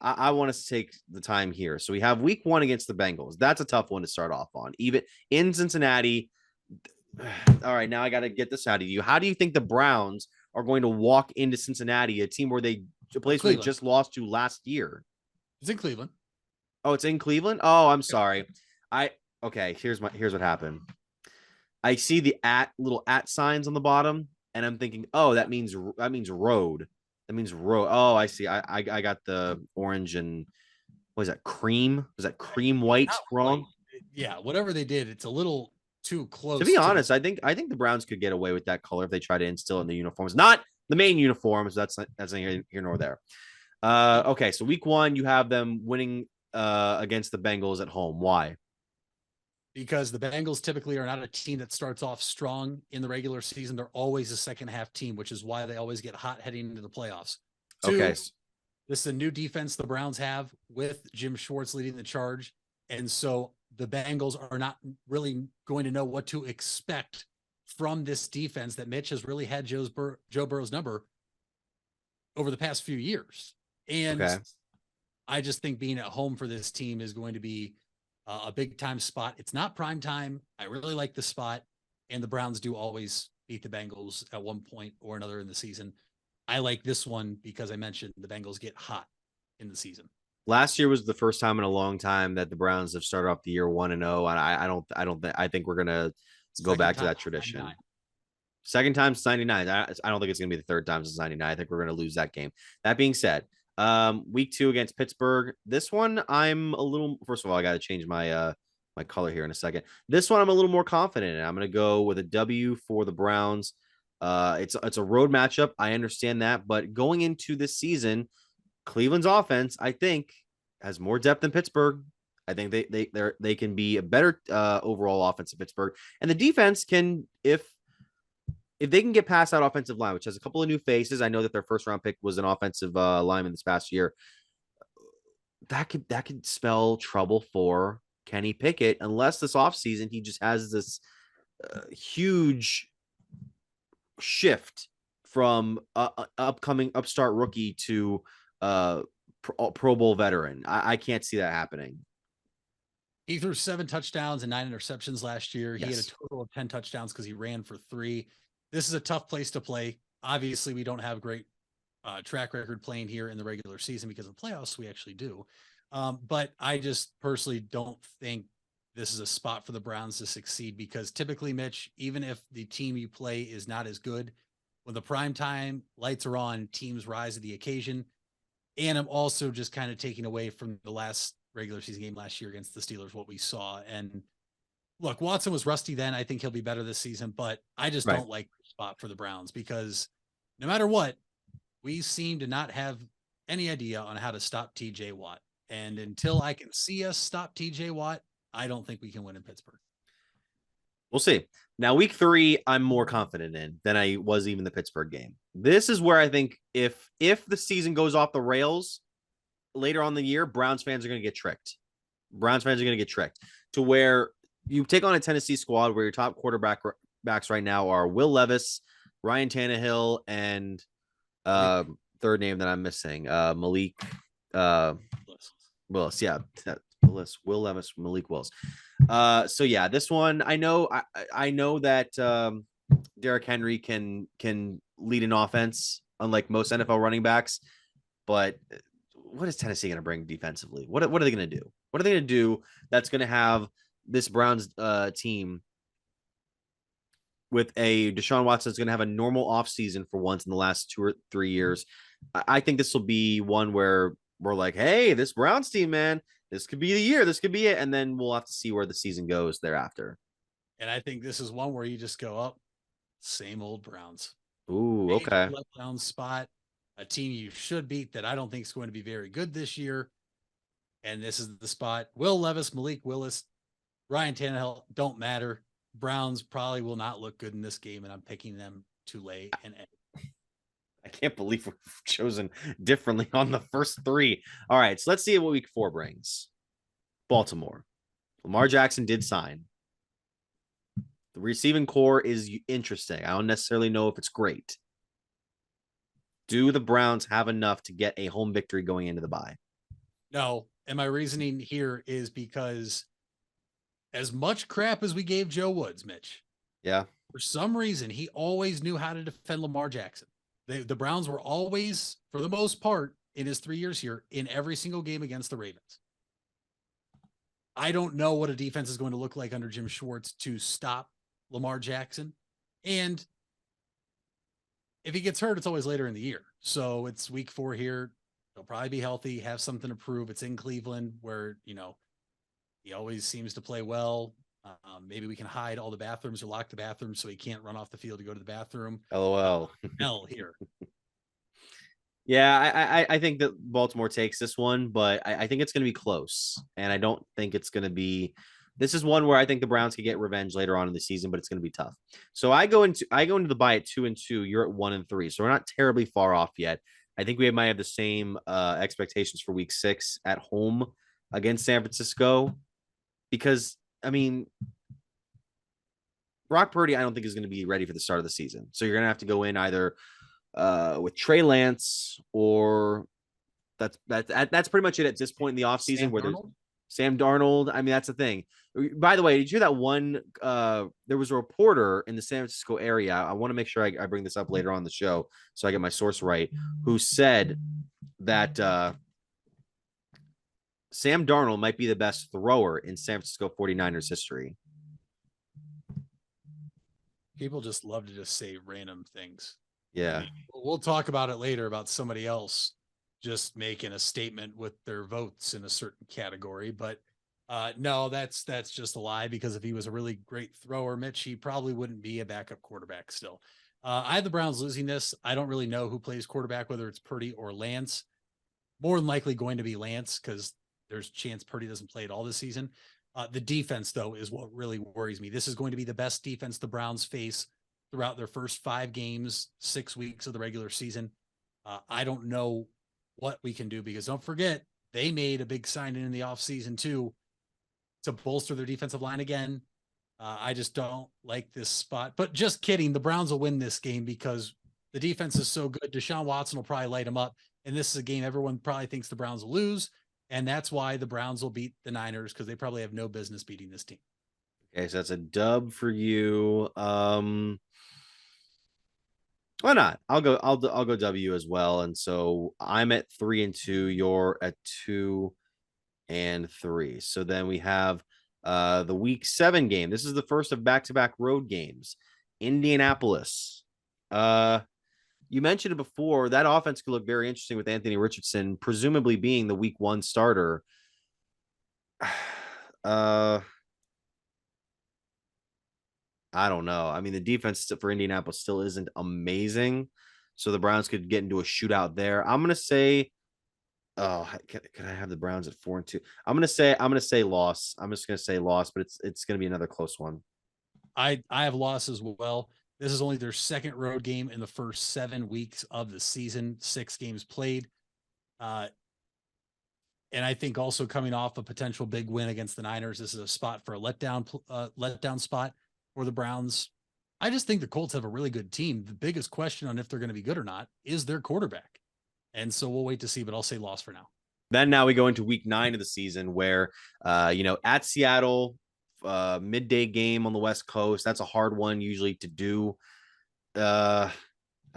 I want us to take the time here. So we have week 1 against the Bengals. That's a tough one to start off on, even in Cincinnati. All right, now I got to get this out of you. How do you think the Browns are going to walk into Cincinnati, a team where they just lost to last year? It's in Cleveland. Oh, it's in Cleveland? Oh, I'm sorry. Okay, here's what happened. I see the little @ signs on the bottom, and I'm thinking, oh, that means road. That means road. Oh, I see. I got the orange and what is that? Cream? Was that cream white wrong? Yeah, whatever they did, it's a little too close. To be honest, I think the Browns could get away with that color if they try to instill it in the uniforms, not the main uniforms. That's neither here nor there. Okay, so week 1, you have them winning against the Bengals at home. Why? Because the Bengals typically are not a team that starts off strong in the regular season. They're always a second half team, which is why they always get hot heading into the playoffs. Okay. This is a new defense the Browns have with Jim Schwartz leading the charge. And so the Bengals are not really going to know what to expect from this defense that Mitch has really had Joe Burrow's number over the past few years. And I just think being at home for this team is going to be a big time spot. It's not prime time. I really like the spot, and the Browns do always beat the Bengals at one point or another in the season. I like this one because I mentioned the Bengals get hot in the season. Last year was the first time in a long time that the Browns have started off the year 1-0, and I think we're gonna go back to that tradition. 99. Second time since 99. I don't think it's gonna be the third time since 99. I think we're gonna lose that game. That being said, week 2 against Pittsburgh. This one, I'm a little. First of all, I got to change my my color here in a second. This one, I'm a little more confident in. I'm going to go with a W for the Browns. It's a road matchup. I understand that, but going into this season, Cleveland's offense, I think, has more depth than Pittsburgh. I think they can be a better overall offense than Pittsburgh, and the defense can if they can get past that offensive line, which has a couple of new faces. I know that their first round pick was an offensive lineman this past year. That could spell trouble for Kenny Pickett unless this offseason he just has this huge shift from upcoming upstart rookie to Pro Bowl veteran. I can't see that happening. He threw 7 touchdowns and 9 interceptions last year. He had a total of 10 touchdowns because he ran for 3. This is a tough place to play. Obviously, we don't have great track record playing here in the regular season because of the playoffs. We actually do. But I just personally don't think this is a spot for the Browns to succeed because typically, Mitch, even if the team you play is not as good, when the primetime lights are on, teams rise to the occasion. And I'm also just kind of taking away from the last regular season game last year against the Steelers, what we saw. And look, Watson was rusty then. I think he'll be better this season, but I just don't like the spot for the Browns because no matter what, we seem to not have any idea on how to stop TJ Watt. And until I can see us stop TJ Watt, I don't think we can win in Pittsburgh. We'll see. Now, week 3, I'm more confident in than I was even the Pittsburgh game. This is where I think if the season goes off the rails later on in the year, Browns fans are going to get tricked. Browns fans are going to get tricked to where you take on a Tennessee squad where your top quarterbacks right now are Will Levis, Ryan Tannehill, and third name that I'm missing, Malik Willis. Yeah, Will Levis, Malik Willis. So yeah, this one I know that Derrick Henry can lead an offense unlike most NFL running backs, but what is Tennessee going to bring defensively? What are they going to do? What are they going to do that's going to have this Browns team with a Deshaun Watson is going to have a normal offseason for once in the last 2 or 3 years? I think this will be one where we're like, hey, this Browns team, man, this could be the year. This could be it. And then we'll have to see where the season goes thereafter. And I think this is one where you just go up, same old Browns. Ooh, okay. Letdown spot, a team you should beat that I don't think is going to be very good this year. And this is the spot. Will Levis, Malik Willis, Ryan Tannehill don't matter. Browns probably will not look good in this game, and I'm picking them to lay an egg. I can't believe we've chosen differently on the first 3. All right, so let's see what week 4 brings. Baltimore. Lamar Jackson did sign. The receiving core is interesting. I don't necessarily know if it's great. Do the Browns have enough to get a home victory going into the bye? No, and my reasoning here is because as much crap as we gave Joe Woods, Mitch, for some reason, he always knew how to defend Lamar Jackson. The Browns were always, for the most part, in his 3 years here, in every single game against the Ravens. I don't know what a defense is going to look like under Jim Schwartz to stop Lamar Jackson. And if he gets hurt, it's always later in the year. So it's week 4 here. He'll probably be healthy, have something to prove. It's in Cleveland where, he always seems to play well. Maybe we can hide all the bathrooms or lock the bathrooms so he can't run off the field to go to the bathroom. LOL. L here. Yeah, I think that Baltimore takes this one, but I think it's going to be close, and I don't think it's going to be. This is one where I think the Browns could get revenge later on in the season, but it's going to be tough. So I go into the bye at 2-2. You're at 1-3, so we're not terribly far off yet. I think we might have the same expectations for Week 6 at home against San Francisco, because I mean, Brock Purdy, I don't think is going to be ready for the start of the season. So you're going to have to go in either with Trey Lance, or that's pretty much it at this point in the offseason, where there's Sam Darnold. I mean, that's the thing. By the way, did you hear that one? There was a reporter in the San Francisco area. I want to make sure I bring this up later on the show so I get my source right, who said that Sam Darnold might be the best thrower in San Francisco 49ers history. People just love to just say random things. Yeah. We'll talk about it later about somebody else just making a statement with their votes in a certain category. But no, that's just a lie, because if he was a really great thrower, Mitch, he probably wouldn't be a backup quarterback still. I have the Browns losing this. I don't really know who plays quarterback, whether it's Purdy or Lance. More than likely going to be Lance, because there's a chance Purdy doesn't play at all this season. The defense, though, is what really worries me. This is going to be the best defense the Browns face throughout their first 5 games, 6 weeks of the regular season. I don't know what we can do, because don't forget, they made a big signing in the offseason too to bolster their defensive line again. I just don't like this spot, but just kidding. The Browns will win this game because the defense is so good. Deshaun Watson will probably light them up. And this is a game everyone probably thinks the Browns will lose. And that's why the Browns will beat the Niners, because they probably have no business beating this team. Okay, so that's a dub for you. Why not? I'll go W as well. And so I'm at 3-2. You're at 2-3. So then we have the Week 7 game. This is the first of back-to-back road games. Indianapolis. You mentioned it before. That offense could look very interesting with Anthony Richardson, presumably being the Week 1 starter. I don't know. I mean, the defense for Indianapolis still isn't amazing, so the Browns could get into a shootout there. I'm gonna say, could I have the Browns at 4-2? I'm gonna say loss. I'm just gonna say loss, but it's gonna be another close one. I have loss as well. This is only their second road game in the first 7 weeks of the season, 6 games played. And I think also coming off a potential big win against the Niners, this is a spot for a letdown spot for the Browns. I just think the Colts have a really good team. The biggest question on if they're going to be good or not is their quarterback. And so we'll wait to see, but I'll say loss for now. Then now we go into Week 9 of the season where, at Seattle, midday game on the West Coast. That's a hard one usually to do. I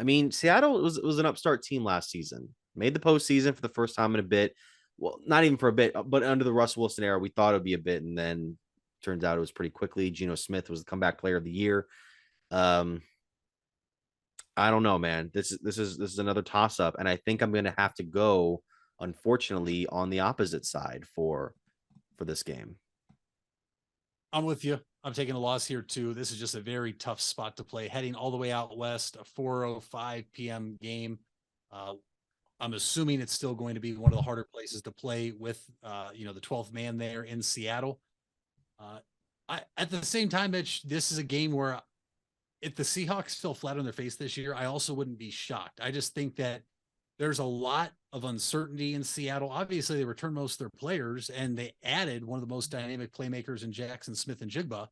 mean, Seattle was an upstart team last season. Made the postseason for the first time in a bit. Well, not even for a bit, but under the Russell Wilson era, we thought it would be a bit, and then turns out it was pretty quickly. Geno Smith was the comeback player of the year. I don't know, man. This is another toss up, and I think I'm going to have to go, unfortunately, on the opposite side for this game. I'm with you. I'm taking a loss here too. This is just a very tough spot to play. Heading all the way out west, a 4:05 p.m. game. I'm assuming it's still going to be one of the harder places to play with, the 12th man there in Seattle. At the same time, Mitch, this is a game where if the Seahawks fell flat on their face this year, I also wouldn't be shocked. I just think that there's a lot of uncertainty in Seattle. Obviously, they returned most of their players, and they added one of the most dynamic playmakers in Jackson Smith and Jigba.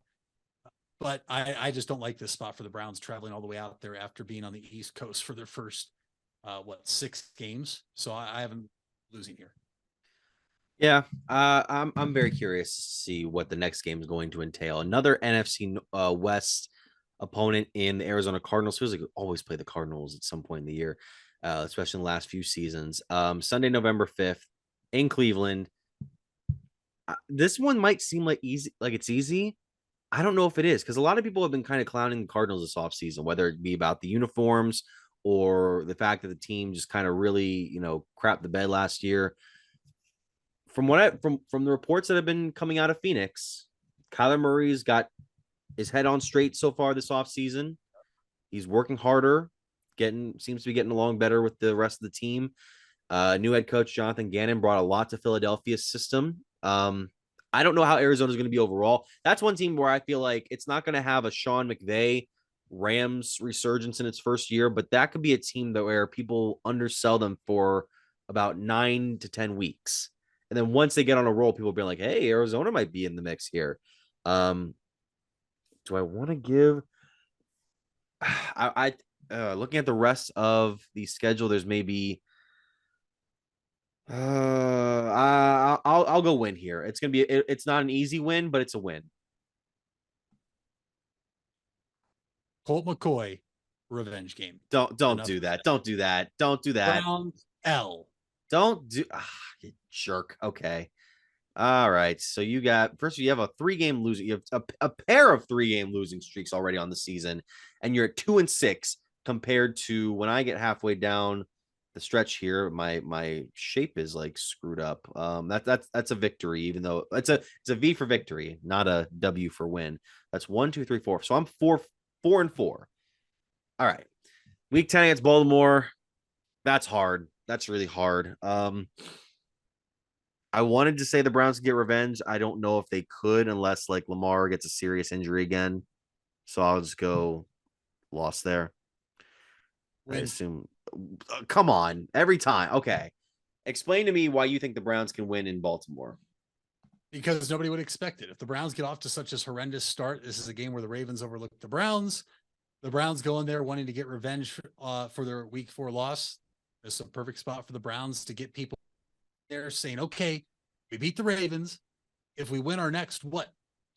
But I just don't like this spot for the Browns traveling all the way out there after being on the East Coast for their first, 6 games. So I have them losing here. Yeah, I'm very curious to see what the next game is going to entail. Another NFC West opponent in the Arizona Cardinals. Feels like we always play the Cardinals at some point in the year, especially in the last few seasons. Sunday, November 5th in Cleveland. This one might seem like it's easy. I don't know if it is, because a lot of people have been kind of clowning the Cardinals this offseason, whether it be about the uniforms or the fact that the team just kind of really, crapped the bed last year. From the reports that have been coming out of Phoenix, Kyler Murray's got his head on straight so far this offseason. He's working harder, seems to be getting along better with the rest of the team. New head coach Jonathan Gannon brought a lot to Philadelphia's system. I don't know how Arizona is going to be overall. That's one team where I feel like it's not going to have a Sean McVay Rams resurgence in its first year, but that could be a team that where people undersell them for about 9 to 10 weeks. And then once they get on a roll, people will be like, hey, Arizona might be in the mix here. Do I want to give looking at the rest of the schedule, there's maybe I'll go win here. It's gonna be it's not an easy win, but it's a win. Colt McCoy revenge game. Don't do that. Don't do that. Don't do that. Browns L. Don't do you jerk. Okay. All right. So you got first you have a 3-game losing. You have a pair of 3-game losing streaks already on the season, and you're at 2-6 compared to when I get halfway down the stretch here. My shape is like screwed up. That's a victory, even though it's a V for victory, not a W for win. That's 1, 2, 3, 4. So I'm 4-4. All right. Week 10 against Baltimore. That's hard. That's really hard. I wanted to say the Browns could get revenge. I don't know if they could unless like Lamar gets a serious injury again. So I'll just go loss there. I assume. Come on, every time. Okay. Explain to me why you think the Browns can win in Baltimore. Because nobody would expect it. If the Browns get off to such a horrendous start, this is a game where the Ravens overlooked the Browns. The Browns go in there wanting to get revenge for their week 4 loss. It's a perfect spot for the Browns to get people there saying, okay, we beat the Ravens. If we win our next,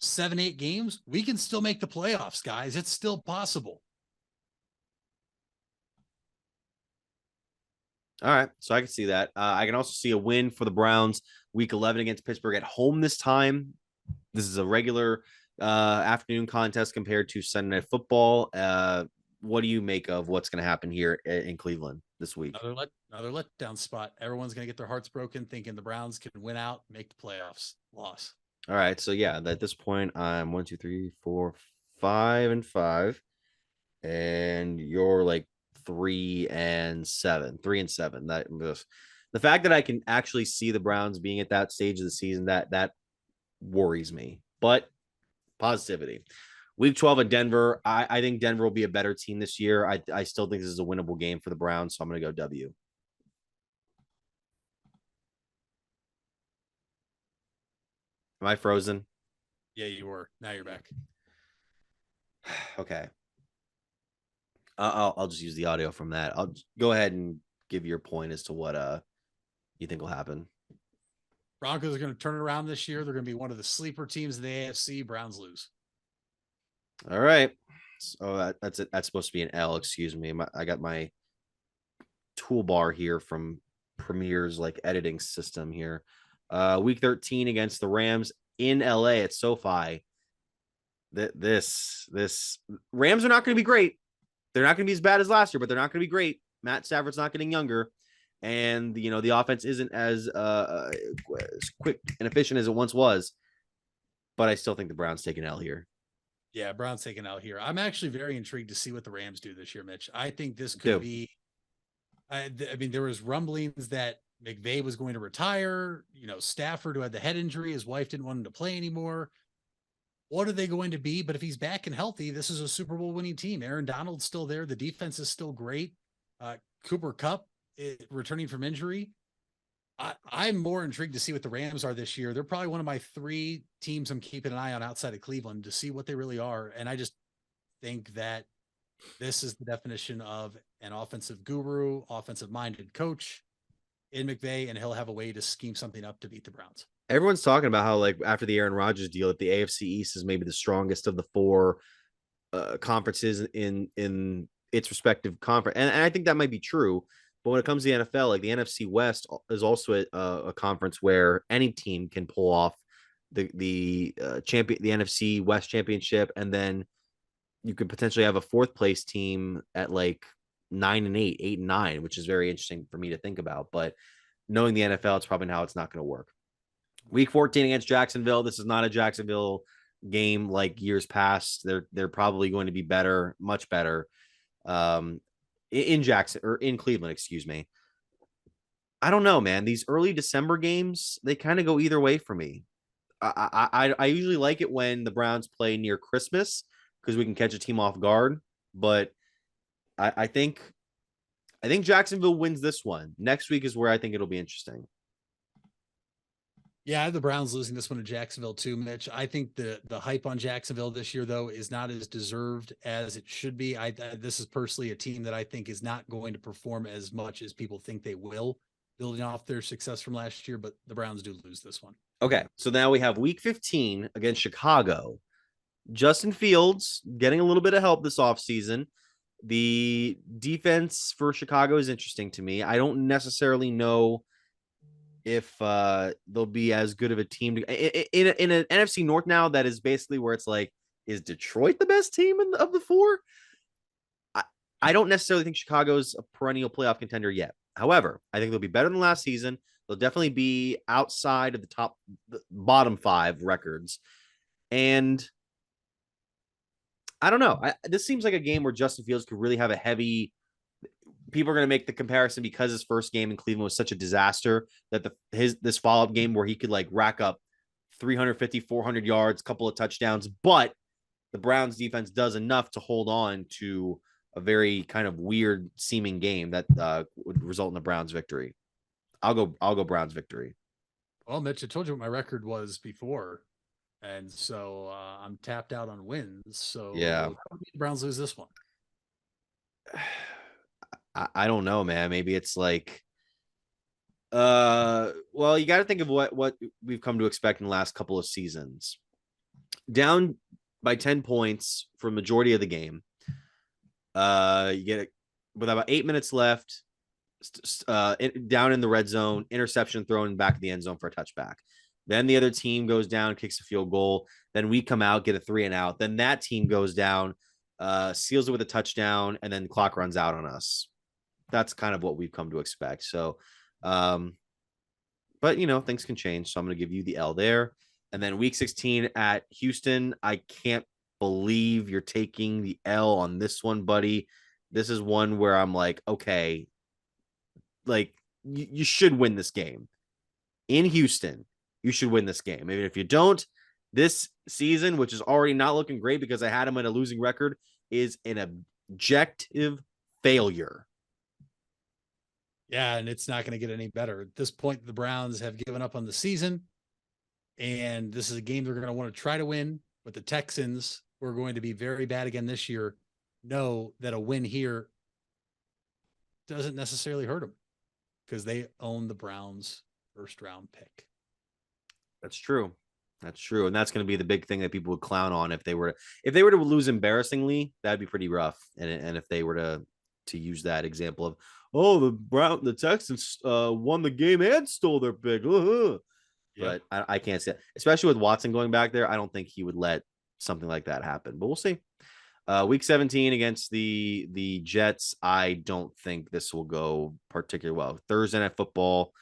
7-8 games, we can still make the playoffs, guys. It's still possible. All right. So I can see that. I can also see a win for the Browns week 11 against Pittsburgh at home this time. This is a regular afternoon contest compared to Sunday Night Football. What do you make of what's going to happen here in Cleveland this week? Another letdown spot. Everyone's going to get their hearts broken thinking the Browns can win out, make the playoffs. Loss. All right. So yeah, at this point, I'm 1, 2, 3, 4, 5-5. And you're like 3-7. That the fact that I can actually see the Browns being at that stage of the season, that worries me. But positivity. Week 12 at Denver. I think Denver will be a better team this year. I still think this is a winnable game for the Browns, so I'm going to go W. Am I frozen? Yeah, you were. Now you're back. Okay. I'll just use the audio from that. I'll go ahead and give your point as to what you think will happen. Broncos are going to turn it around this year. They're going to be one of the sleeper teams in the AFC. Browns lose. All right. So that's it. That's supposed to be an L. Excuse me. I got my toolbar here from Premier's like editing system here. Week 13 against the Rams in LA at SoFi. This Rams are not going to be great. They're not going to be as bad as last year, but they're not going to be great. Matt Stafford's not getting younger, and the offense isn't as quick and efficient as it once was. But I still think the Browns take an L here. Yeah, Browns taking out here. I'm actually very intrigued to see what the Rams do this year, Mitch. I think this could be. I mean, there was rumblings that McVay was going to retire. Stafford, who had the head injury, his wife didn't want him to play anymore. What are they going to be? But if he's back and healthy, this is a Super Bowl winning team. Aaron Donald's still there. The defense is still great. Cooper Kupp returning from injury. I'm more intrigued to see what the Rams are this year. They're probably one of my 3 teams I'm keeping an eye on outside of Cleveland to see what they really are. And I just think that this is the definition of an offensive guru, offensive-minded coach in McVay, and he'll have a way to scheme something up to beat the Browns. Everyone's talking about how, like, after the Aaron Rodgers deal, that the AFC East is maybe the strongest of the 4 conferences in its respective conference. And I think that might be true. But when it comes to the NFL, like the NFC West is also a conference where any team can pull off the NFC West championship, and then you could potentially have a 4th place team at like 9-8, 8-9, which is very interesting for me to think about. But knowing the NFL, it's probably how it's not going to work. Week 14 against Jacksonville. This is not a Jacksonville game like years past. They're probably going to be better, much better. in Jackson or in Cleveland, excuse me. I don't know, man. These early December games, they kind of go either way for me. I usually like it when the Browns play near Christmas because we can catch a team off guard. But I think Jacksonville wins this one. Next week is where I think it'll be interesting. Yeah, I have the Browns losing this one to Jacksonville too, Mitch. I think the hype on Jacksonville this year, though, is not as deserved as it should be. This is personally a team that I think is not going to perform as much as people think they will, building off their success from last year, but the Browns do lose this one. Okay, so now we have week 15 against Chicago. Justin Fields getting a little bit of help this offseason. The defense for Chicago is interesting to me. I don't necessarily know if they'll be as good of a team in an NFC North now that is basically where it's like, is Detroit the best team of the four? I don't necessarily think Chicago's a perennial playoff contender yet. However, I think they'll be better than last season. They'll definitely be outside of the bottom 5 records. And I don't know. This seems like a game where Justin Fields could really have a heavy. People are going to make the comparison because his first game in Cleveland was such a disaster that this follow-up game where he could like rack up 350, 400 yards, couple of touchdowns, but the Browns defense does enough to hold on to a very kind of weird seeming game that would result in the Browns victory. I'll go Browns victory. Well, Mitch, I told you what my record was before, and so I'm tapped out on wins. So yeah, the Browns lose this one. I don't know, man. Maybe it's like, well, you got to think of what we've come to expect in the last couple of seasons. Down by 10 points for the majority of the game. You get it with about 8 minutes left, down in the red zone, interception thrown back of the end zone for a touchback. Then the other team goes down, kicks a field goal. Then we come out, get a 3 and out. Then that team goes down, seals it with a touchdown, and then the clock runs out on us. That's kind of what we've come to expect. So, but things can change. So I'm going to give you the L there. And then week 16 at Houston, I can't believe you're taking the L on this one, buddy. This is one where I'm like, okay, like you should win this game in Houston. You should win this game. Even if you don't, this season, which is already not looking great because I had him at a losing record, is an objective failure. Yeah, and it's not going to get any better. At this point, the Browns have given up on the season, and this is a game they're going to want to try to win. But the Texans, who are going to be very bad again this year, know that a win here doesn't necessarily hurt them because they own the Browns' first-round pick. That's true. That's true, and that's going to be the big thing that people would clown on if they were to lose embarrassingly. That'd be pretty rough. And if they were to use that example of, oh, the Texans won the game and stole their pick. Yeah. But I can't see it, especially with Watson going back there. I don't think he would let something like that happen, but we'll see. Week 17 against the Jets. I don't think this will go particularly well. Thursday Night Football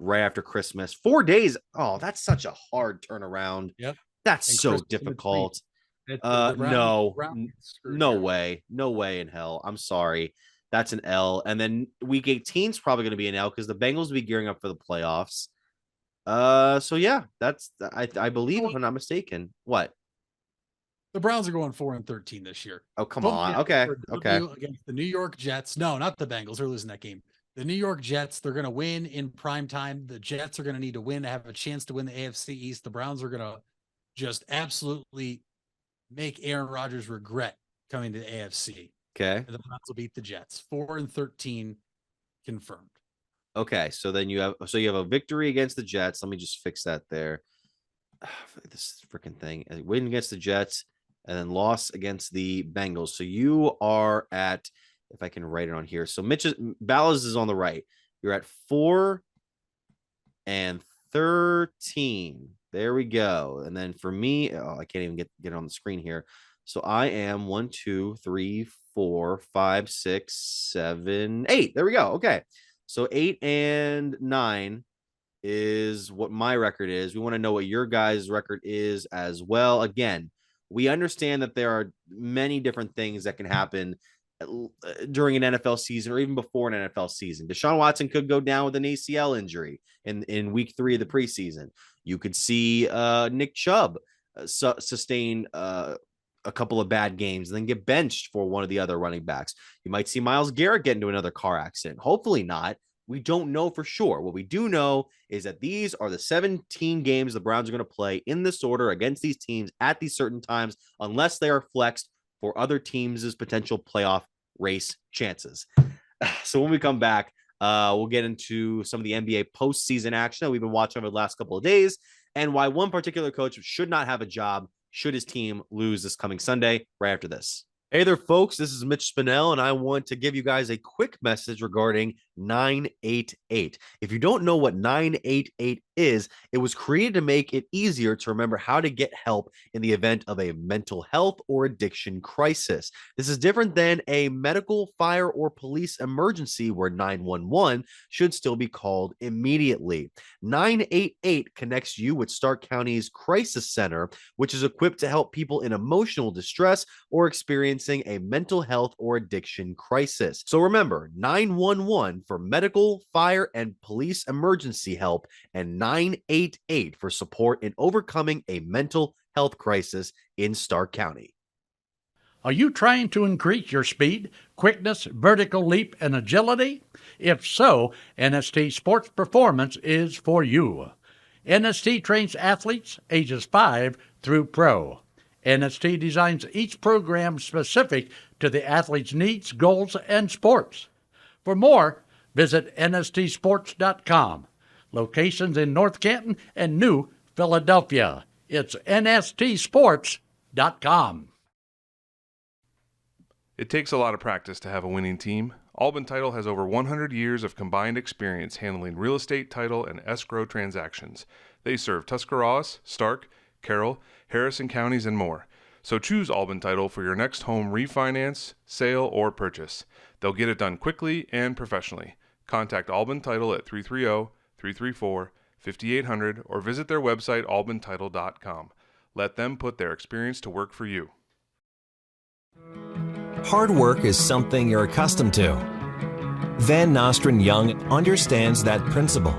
right after Christmas, 4 days. Oh, that's such a hard turnaround. Yep. That's And so Christmas difficult. the No way in hell. I'm sorry. That's an L. And then week 18 is probably going to be an L because the Bengals will be gearing up for the playoffs. So yeah, that's I believe, if I'm not mistaken. What? The Browns are going 4-13 this year. Oh, come on. Okay. Against the New York Jets. No, not the Bengals. They're losing that game. The New York Jets, they're going to win in prime time. The Jets are going to need to win to have a chance to win the AFC East. The Browns are going to just absolutely make Aaron Rodgers regret coming to the AFC. Okay. And the Browns will beat the Jets. 4-13 confirmed. Okay. So then you have a victory against the Jets. Let me just fix that there. This freaking thing. Win against the Jets and then loss against the Bengals. So you are at, if I can write it on here. So Ballas is on the right. You're at 4-13. There we go. And then for me, I can't even get it on the screen here. So I am 1, 2, 3, 4, 5, 6, 7, 8. There we go. Okay. So 8 and 9 is what my record is. We want to know what your guys' record is as well. Again, we understand that there are many different things that can happen during an NFL season or even before an NFL season. Deshaun Watson could go down with an ACL injury in week 3 of the preseason. You could see Nick Chubb sustain a couple of bad games and then get benched for one of the other running backs. You might see Myles Garrett get into another car accident. Hopefully not. We don't know for sure. What we do know is that these are the 17 games the Browns are going to play in this order against these teams at these certain times, unless they are flexed for other teams' potential playoff race chances. So when we come back, we'll get into some of the NBA postseason action that we've been watching over the last couple of days and why one particular coach should not have a job should his team lose this coming Sunday, right after this. Hey there, folks. This is Mitch Spinell, and I want to give you guys a quick message regarding 988. If you don't know what 988 is, it was created to make it easier to remember how to get help in the event of a mental health or addiction crisis. This is different than a medical, fire, or police emergency where 911 should still be called immediately. 988 connects you with Stark County's Crisis Center, which is equipped to help people in emotional distress or experiencing a mental health or addiction crisis. So remember, 911 for medical, fire, and police emergency help, and 988 for support in overcoming a mental health crisis in Stark County. Are you trying to increase your speed, quickness, vertical leap, and agility? If so, NST Sports Performance is for you. NST trains athletes ages 5 through pro. NST designs each program specific to the athlete's needs, goals, and sports. For more, visit nstsports.com. Locations in North Canton and New Philadelphia. It's nstsports.com. It takes a lot of practice to have a winning team. Albin Title has over 100 years of combined experience handling real estate, title, and escrow transactions. They serve Tuscarawas, Stark, Carroll, Harrison counties, and more. So choose Albin Title for your next home refinance, sale, or purchase. They'll get it done quickly and professionally. Contact Albin Title at 330-334-5800 or visit their website albintitle.com. Let them put their experience to work for you. Hard work is something you're accustomed to. Van Nostrand Young understands that principle.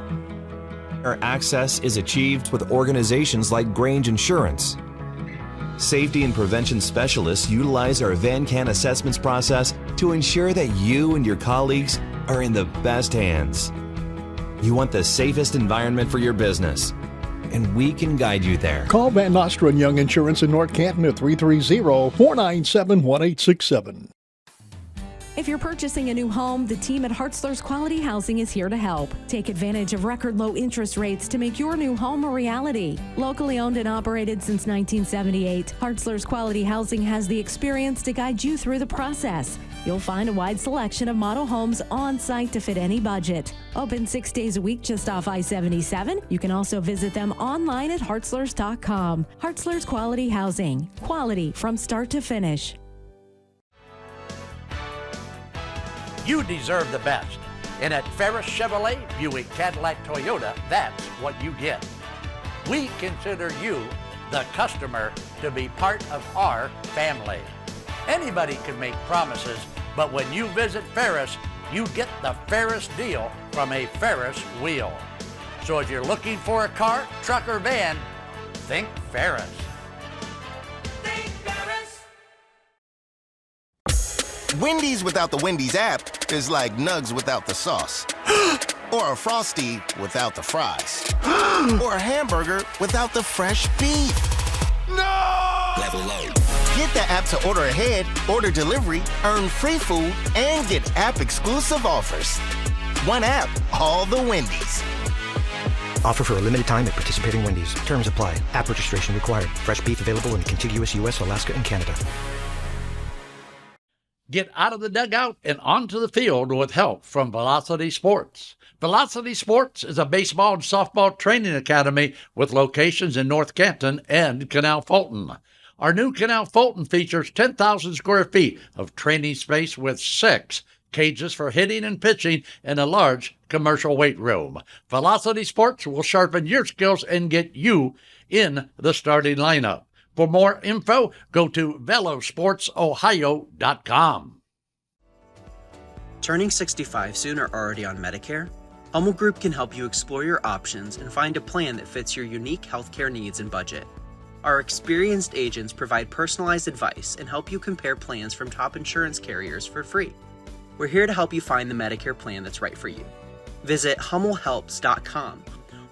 Our access is achieved with organizations like Grange Insurance. Safety and prevention specialists utilize our VanCan assessments process to ensure that you and your colleagues are in the best hands. You want the safest environment for your business, and we can guide you there. Call Van Nostrand Young Insurance in North Canton at 330-497-1867. If you're purchasing a new home, the team at Hartzler's Quality Housing is here to help. Take advantage of record low interest rates to make your new home a reality. Locally owned and operated since 1978, Hartzler's Quality Housing has the experience to guide you through the process. You'll find a wide selection of model homes on site to fit any budget. Open 6 days a week just off I-77. You can also visit them online at hartzlers.com. Hartzler's Quality Housing. Quality from start to finish. You deserve the best. And at Ferris Chevrolet, Buick, Cadillac, Toyota, that's what you get. We consider you, the customer, to be part of our family. Anybody can make promises, but when you visit Ferris, you get the Ferris deal from a Ferris wheel. So if you're looking for a car, truck, or van, think Ferris. Wendy's without the Wendy's app is like Nugs without the sauce. Or a Frosty without the fries. Or a hamburger without the fresh beef. No! Level up. Get the app to order ahead, order delivery, earn free food, and get app-exclusive offers. One app, all the Wendy's. Offer for a limited time at participating Wendy's. Terms apply. App registration required. Fresh beef available in contiguous U.S., Alaska, and Canada. Get out of the dugout and onto the field with help from Velocity Sports. Velocity Sports is a baseball and softball training academy with locations in North Canton and Canal Fulton. Our new Canal Fulton features 10,000 square feet of training space with 6 cages for hitting and pitching and a large commercial weight room. Velocity Sports will sharpen your skills and get you in the starting lineup. For more info, go to velosportsohio.com. Turning 65 soon or already on Medicare? Hummel Group can help you explore your options and find a plan that fits your unique healthcare needs and budget. Our experienced agents provide personalized advice and help you compare plans from top insurance carriers for free. We're here to help you find the Medicare plan that's right for you. Visit HummelHelps.com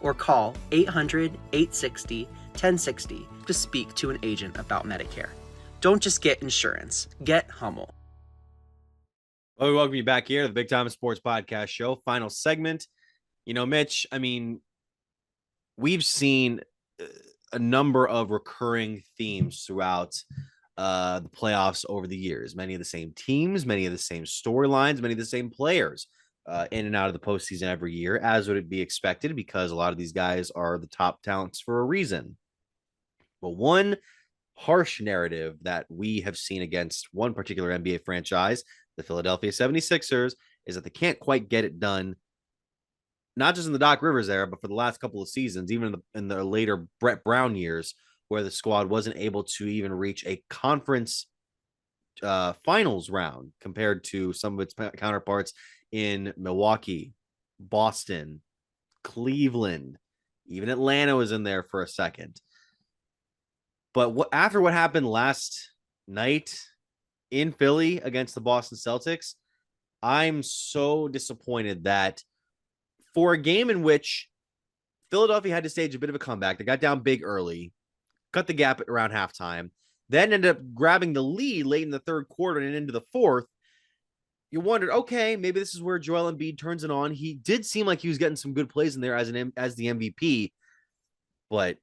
or call 800-860-1060 to speak to an agent about Medicare. Don't just get insurance, get Hummel. Well, we welcome you back here to the Big Time Sports Podcast Show. Final segment. You know, Mitch, I mean, we've seen a number of recurring themes throughout the playoffs over the years. Many of the same teams, many of the same storylines, many of the same players in and out of the postseason every year, as would it be expected, because a lot of these guys are the top talents for a reason. But one harsh narrative that we have seen against one particular NBA franchise, the Philadelphia 76ers, is that they can't quite get it done, not just in the Doc Rivers era, but for the last couple of seasons, even in the later Brett Brown years, where the squad wasn't able to even reach a conference finals round compared to some of its counterparts in Milwaukee, Boston, Cleveland, even Atlanta was in there for a second. But after what happened last night in Philly against the Boston Celtics, I'm so disappointed that for a game in which Philadelphia had to stage a bit of a comeback, they got down big early, cut the gap around halftime, then ended up grabbing the lead late in the third quarter and into the fourth. You wondered, okay, maybe this is where Joel Embiid turns it on. He did seem like he was getting some good plays in there as the MVP, but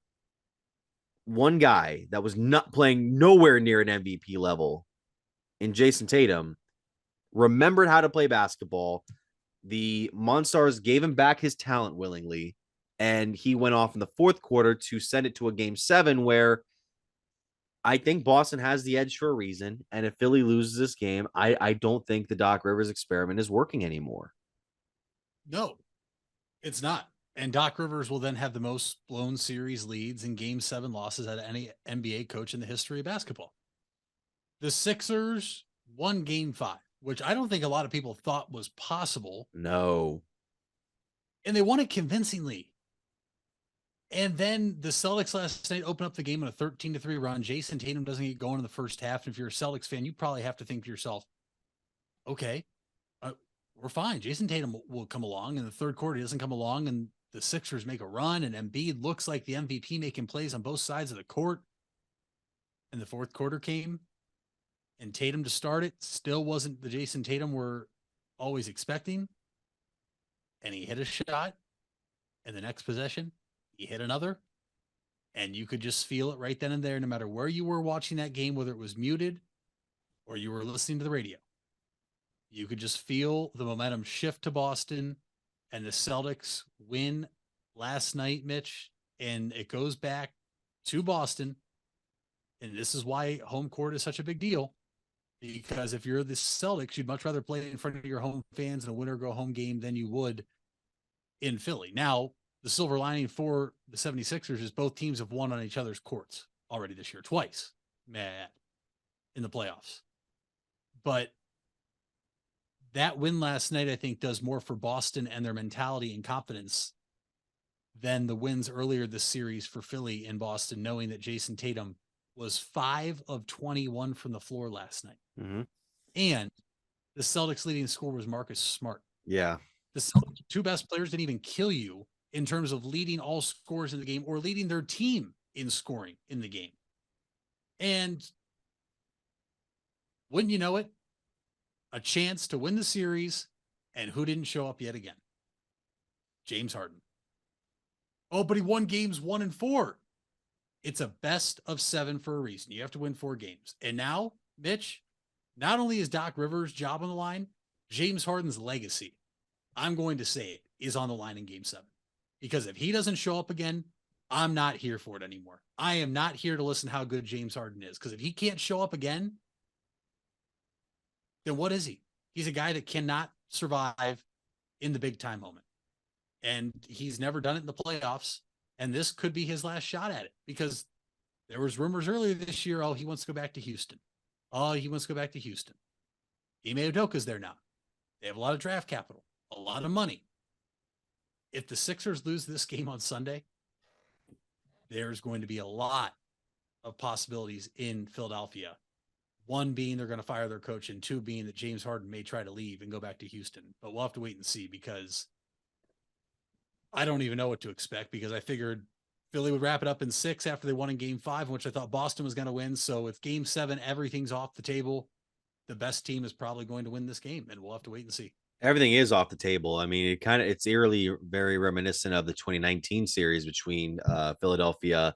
one guy that was not playing nowhere near an MVP level in Jason Tatum remembered how to play basketball. The Monstars gave him back his talent willingly, and he went off in the fourth quarter to send it to a game 7 where I think Boston has the edge for a reason. And if Philly loses this game, I don't think the Doc Rivers experiment is working anymore. No, it's not. And Doc Rivers will then have the most blown series leads in game 7 losses out of any NBA coach in the history of basketball. The Sixers won game 5, which I don't think a lot of people thought was possible. No. And they won it convincingly. And then the Celtics last night opened up the game in a 13-3 run. Jason Tatum doesn't get going in the first half. And if you're a Celtics fan, you probably have to think to yourself, okay, we're fine. Jason Tatum will come along. In the third quarter, he doesn't come along, and the Sixers make a run, and Embiid looks like the MVP, making plays on both sides of the court. And the fourth quarter came, and Tatum to start it still wasn't the Jason Tatum we're always expecting. And he hit a shot, and the next possession, he hit another, and you could just feel it right then and there, no matter where you were watching that game, whether it was muted or you were listening to the radio. You could just feel the momentum shift to Boston, and the Celtics win last night, Mitch, and it goes back to Boston. And this is why home court is such a big deal, because if you're the Celtics, you'd much rather play in front of your home fans in a winner go home game than you would in Philly. Now, the silver lining for the 76ers is both teams have won on each other's courts already this year, twice, in the playoffs. But that win last night, I think, does more for Boston and their mentality and confidence than the wins earlier this series for Philly and Boston, knowing that Jason Tatum was 5 of 21 from the floor last night. Mm-hmm. And the Celtics leading scorer was Marcus Smart. Yeah. The Celtics' 2 best players didn't even kill you in terms of leading all scorers in the game or leading their team in scoring in the game. And wouldn't you know it, a chance to win the series, and who didn't show up yet again? James Harden. Oh, but he won games 1 and 4. It's a best of 7 for a reason. You have to win 4 games. And now, Mitch, not only is Doc Rivers' job on the line, James Harden's legacy, I'm going to say it, is on the line in game 7. Because if he doesn't show up again, I'm not here for it anymore. I am not here to listen to how good James Harden is. Because if he can't show up again, then what is he? He's a guy that cannot survive in the big time moment. And he's never done it in the playoffs. And this could be his last shot at it, because there was rumors earlier this year, oh, he wants to go back to Houston. Oh, he wants to go back to Houston. Ime Udoka's there now. They have a lot of draft capital, a lot of money. If the Sixers lose this game on Sunday, there's going to be a lot of possibilities in Philadelphia. One being they're going to fire their coach, and two being that James Harden may try to leave and go back to Houston. But we'll have to wait and see, because I don't even know what to expect, because I figured Philly would wrap it up in 6 after they won in game 5, which I thought Boston was going to win. So with game 7, everything's off the table. The best team is probably going to win this game, and we'll have to wait and see. Everything is off the table. I mean, it's eerily very reminiscent of the 2019 series between Philadelphia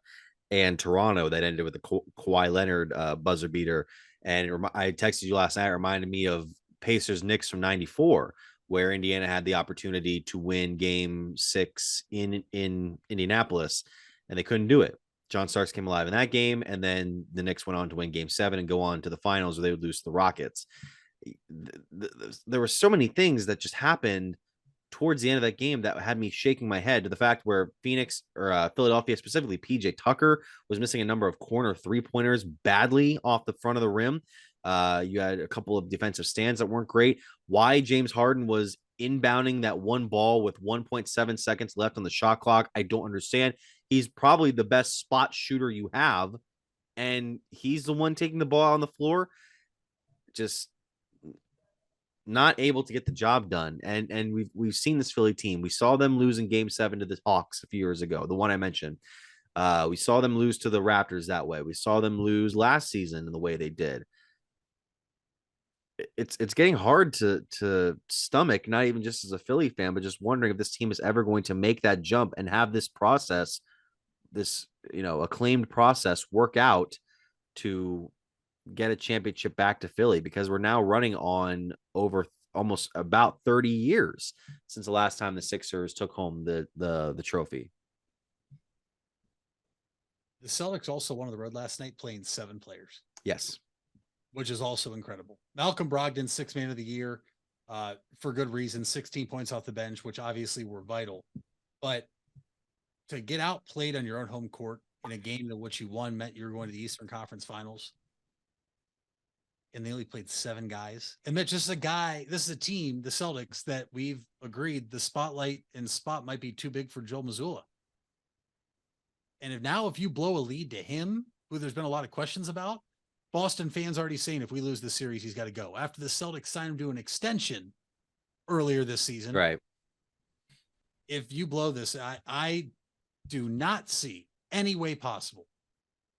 and Toronto that ended with the Kawhi Leonard buzzer beater. And I texted you last night, it reminded me of Pacers Knicks from 94, where Indiana had the opportunity to win game 6 in Indianapolis, and they couldn't do it. John Starks came alive in that game, and then the Knicks went on to win game 7 and go on to the finals where they would lose to the Rockets. There were so many things that just happened towards the end of that game that had me shaking my head, to the fact where Phoenix, or Philadelphia specifically, PJ Tucker was missing a number of corner 3-pointers badly off the front of the rim. You had a couple of defensive stands that weren't great. Why James Harden was inbounding that one ball with 1.7 seconds left on the shot clock, I don't understand. He's probably the best spot shooter you have, and he's the one taking the ball on the floor. Just not able to get the job done. And we've seen this Philly team. We saw them lose in game 7 to the Hawks a few years ago, the one I mentioned. We saw them lose to the Raptors that way. We saw them lose last season in the way they did. It's getting hard to stomach, not even just as a Philly fan, but just wondering if this team is ever going to make that jump and have this process, this, acclaimed process, work out to get a championship back to Philly, because we're now running on over almost about 30 years since the last time the Sixers took home the trophy. The Celtics also won on the road last night, playing 7 players. Yes. Which is also incredible. Malcolm Brogdon, 6th man of the year, for good reason, 16 points off the bench, which obviously were vital. But to get outplayed on your own home court in a game in which you won meant you were going to the Eastern Conference Finals, and they only played 7 guys. And that's just this is a team, the Celtics, that we've agreed the spotlight and spot might be too big for Joe Mazzulla. And if you blow a lead to him, who there's been a lot of questions about, Boston fans already saying if we lose this series, he's got to go. After the Celtics signed him to an extension earlier this season. Right. If you blow this, I do not see any way possible,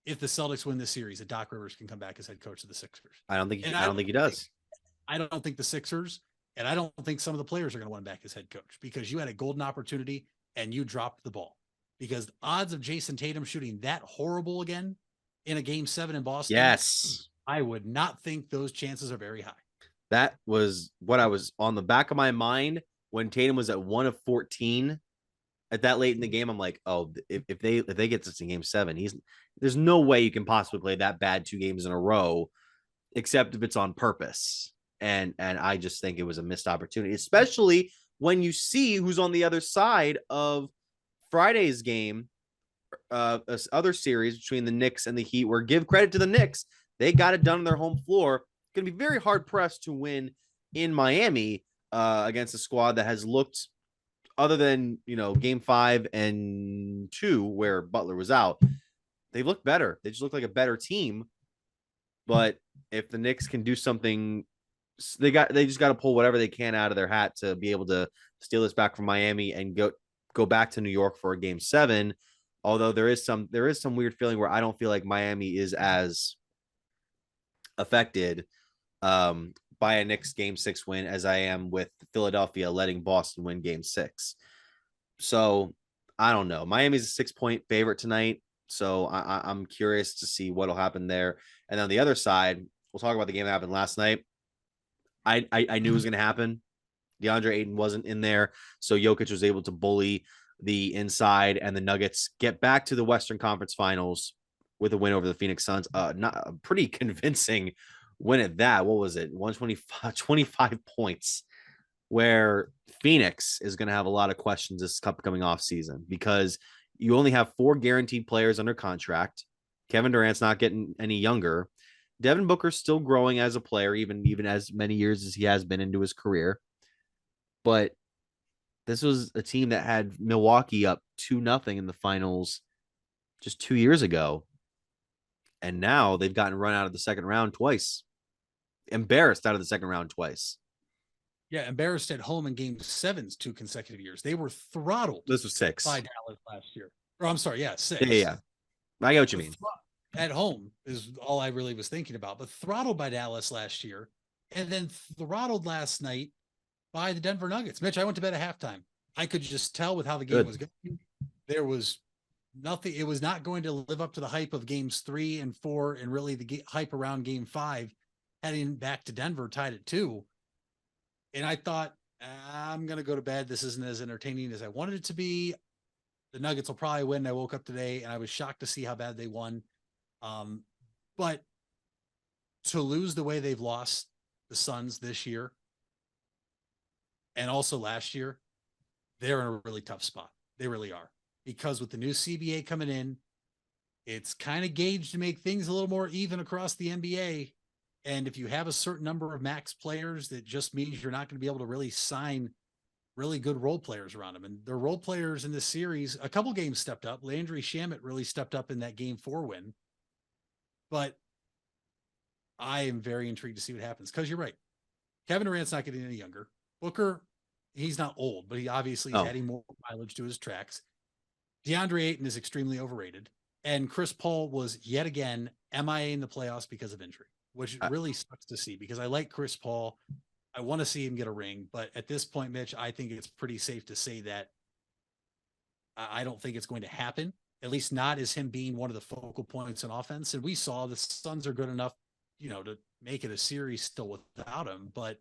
if the Celtics win this series, that Doc Rivers can come back as head coach of the Sixers. I don't think he does. I don't think the Sixers, and I don't think some of the players are going to want him back as head coach, because you had a golden opportunity and you dropped the ball. Because the odds of Jason Tatum shooting that horrible again in a game 7 in Boston, yes, I would not think those chances are very high. That was what I was on the back of my mind when Tatum was at 1 of 14 at that late in the game. I'm like, oh, if they get this in game 7, there's no way you can possibly play that bad 2 games in a row, except if it's on purpose. And I just think it was a missed opportunity, especially when you see who's on the other side of Friday's game, this other series between the Knicks and the Heat, where, give credit to the Knicks, they got it done on their home floor. It's going to be very hard pressed to win in Miami against a squad that has looked, other than, game 5 and 2 where Butler was out, they look better. They just look like a better team. But if the Knicks can do something, they just got to pull whatever they can out of their hat to be able to steal this back from Miami and go back to New York for a game 7. Although there is some weird feeling where I don't feel like Miami is as affected by a Knicks game 6 win as I am with Philadelphia letting Boston win game 6. So I don't know. Miami's a 6-point favorite tonight. So I'm curious to see what'll happen there. And on the other side, we'll talk about the game that happened last night. I knew it was going to happen. DeAndre Ayton wasn't in there, so Jokic was able to bully the inside, and the Nuggets get back to the Western Conference Finals with a win over the Phoenix Suns. Not a pretty convincing win at that. What was it? 25 points, where Phoenix is going to have a lot of questions this upcoming offseason, because you only have 4 guaranteed players under contract. Kevin Durant's not getting any younger. Devin Booker's still growing as a player, even as many years as he has been into his career. but this was a team that had Milwaukee up 2-0 in the finals just 2 years ago. And now they've gotten run out of the second round twice. Embarrassed out of the second round twice. Yeah, embarrassed at home in game 7s 2 consecutive years. They were throttled. This was 6 by Dallas last year. Or I'm sorry, 6. Yeah. I get what you mean. At home is all I really was thinking about, but throttled by Dallas last year, and then throttled last night by the Denver Nuggets. Mitch, I went to bed at halftime. I could just tell with how the game was going. There was nothing. It was not going to live up to the hype of games 3 and 4, and really the hype around game 5, heading back to Denver, tied at 2. And I thought, I'm going to go to bed. This isn't as entertaining as I wanted it to be. The Nuggets will probably win. I woke up today and I was shocked to see how bad they won. But to lose the way they've lost the Suns this year and also last year, they're in a really tough spot. They really are. Because with the new CBA coming in, it's kind of gauged to make things a little more even across the NBA. And if you have a certain number of max players, that just means you're not going to be able to really sign really good role players around them. And their role players in this series, a couple games stepped up. Landry Shamet really stepped up in that game 4 win. But I am very intrigued to see what happens, because you're right. Kevin Durant's not getting any younger. Booker, he's not old, but he obviously is adding more mileage to his tracks. DeAndre Ayton is extremely overrated. And Chris Paul was yet again MIA in the playoffs because of injury, which really sucks to see, because I like Chris Paul. I want to see him get a ring. But at this point, Mitch, I think it's pretty safe to say that I don't think it's going to happen, at least not as him being one of the focal points in offense. And we saw the Suns are good enough, to make it a series still without him. But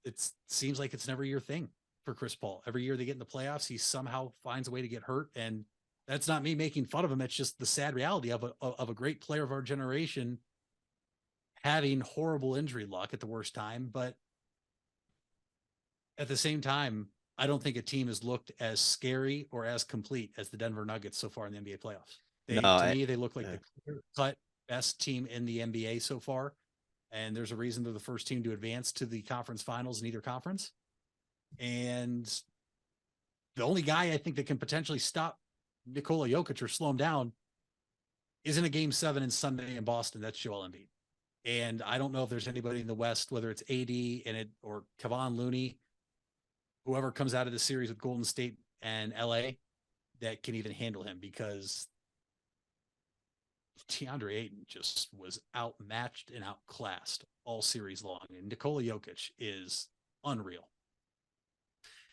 it seems like it's an every year thing for Chris Paul. Every year they get in the playoffs, he somehow finds a way to get hurt. And that's not me making fun of him. It's just the sad reality of a great player of our generation having horrible injury luck at the worst time. But at the same time, I don't think a team has looked as scary or as complete as the Denver Nuggets so far in the NBA playoffs. To me, they look like the clear-cut best team in the NBA so far. And there's a reason they're the first team to advance to the conference finals in either conference. And the only guy I think that can potentially stop Nikola Jokic or slow him down is in a game 7 in Sunday in Boston. That's Joel Embiid. And I don't know if there's anybody in the West, whether it's AD or Kevon Looney, whoever comes out of the series with Golden State and LA, that can even handle him, because DeAndre Ayton just was outmatched and outclassed all series long. And Nikola Jokic is unreal.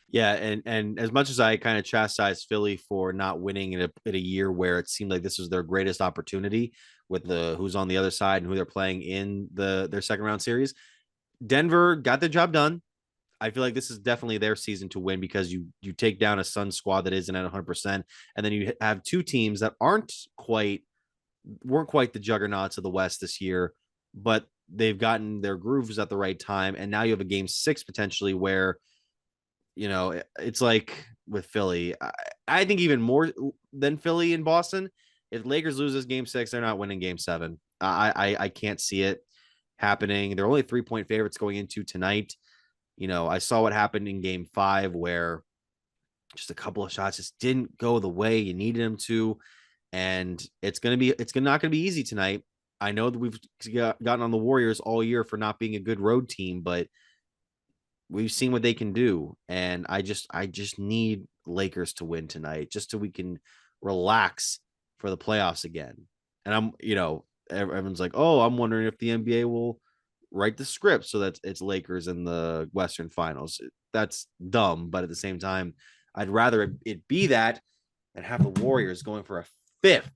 Yeah, and as much as I kind of chastise Philly for not winning in a year where it seemed like this was their greatest opportunity with who's on the other side and who they're playing in their second round series, Denver got the job done. I feel like this is definitely their season to win, because you take down a Suns squad that isn't at 100%, and then you have two teams that weren't quite the juggernauts of the West this year, but they've gotten their grooves at the right time, and now you have a game 6 potentially where, it's like with Philly. I think even more than Philly and Boston, if Lakers loses game 6, they're not winning game 7. I can't see it happening. They're only 3-point favorites going into tonight. I saw what happened in game 5, where just a couple of shots just didn't go the way you needed them to. And it's not going to be easy tonight. I know that we've gotten on the Warriors all year for not being a good road team, but we've seen what they can do. And I just need Lakers to win tonight, just so we can relax for the playoffs again. And everyone's like, oh, I'm wondering if the NBA will write the script so that it's Lakers in the Western Finals. That's dumb. But at the same time, I'd rather it be that than have the Warriors going for a 5th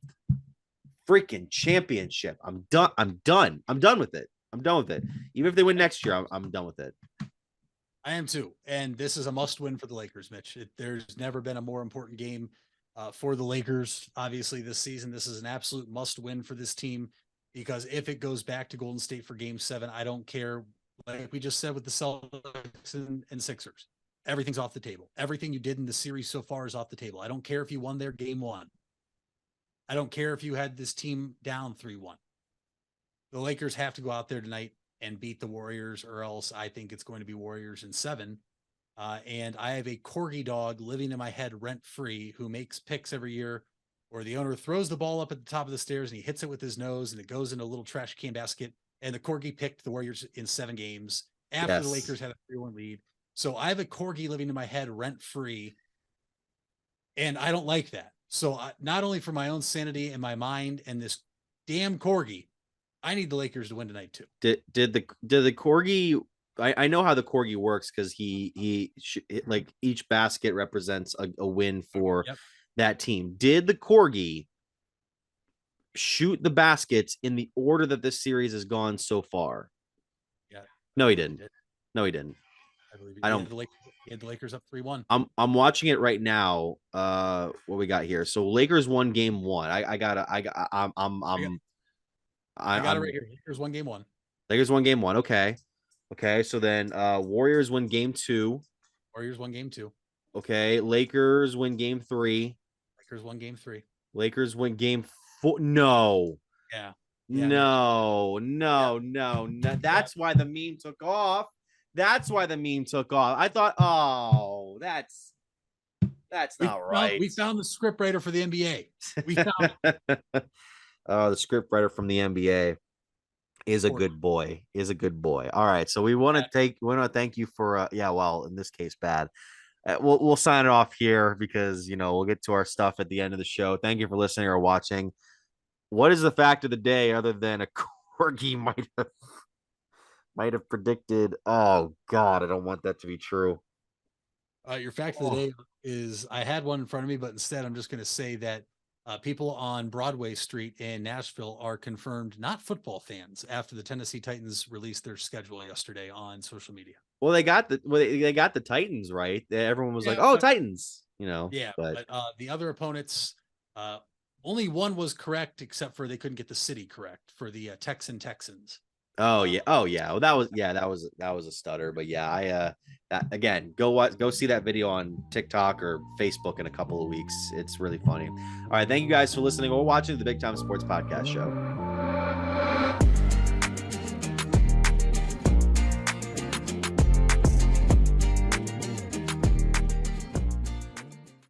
freaking championship. I'm done. I'm done with it. Even if they win next year, I'm done with it. I am too. And this is a must win for the Lakers, Mitch. There's never been a more important game for the Lakers. Obviously this season, this is an absolute must win for this team, because if it goes back to Golden State for game 7, I don't care. Like we just said with the Celtics and Sixers, everything's off the table. Everything you did in the series so far is off the table. I don't care if you won their game 1. I don't care if you had this team down 3-1. The Lakers have to go out there tonight and beat the Warriors, or else I think it's going to be Warriors in 7. And I have a corgi dog living in my head rent free who makes picks every year, where the owner throws the ball up at the top of the stairs and he hits it with his nose and it goes into a little trash can basket. And the corgi picked the Warriors in 7 games after the Lakers had a 3-1 lead. So I have a corgi living in my head rent free. And I don't like that. So not only for my own sanity and my mind and this damn corgi, I need the Lakers to win tonight too. Did the corgi? I know how the corgi works because he like each basket represents a win for that team. Did the corgi shoot the baskets in the order that this series has gone so far? Yeah. No, he didn't. No, he didn't. I believe I don't. He had the Lakers up 3-1. I'm watching it right now. What we got here? So Lakers won game 1. I got it right here. Lakers won game 1. Lakers won game 1. Okay. So then Warriors win game 2. Warriors won game 2. Okay. Lakers win game 3. Lakers won game 3. Lakers win game 4. No. Yeah. No. That's why the meme took off. I thought, oh, that's not right. We found the script writer for the NBA. We found it. The script writer from the NBA is a good boy. All right. So we want to thank you for, well, in this case, bad. We'll sign it off here because, we'll get to our stuff at the end of the show. Thank you for listening or watching. What is the fact of the day other than a corgi might have predicted? Oh God, I don't want that to be true. Your fact of the day is I had one in front of me, but instead I'm just going to say that people on Broadway Street in Nashville are confirmed not football fans after the Tennessee Titans released their schedule yesterday on social media. Well, they got the Titans right. Everyone was like, "Oh, Titans," Yeah, but the other opponents, only one was correct, except for they couldn't get the city correct for the Texans. Oh yeah. Well, that was a stutter, but yeah, again, go see that video on TikTok or Facebook in a couple of weeks. It's really funny. All right, thank you guys for listening or watching the Big Time Sports Podcast Show.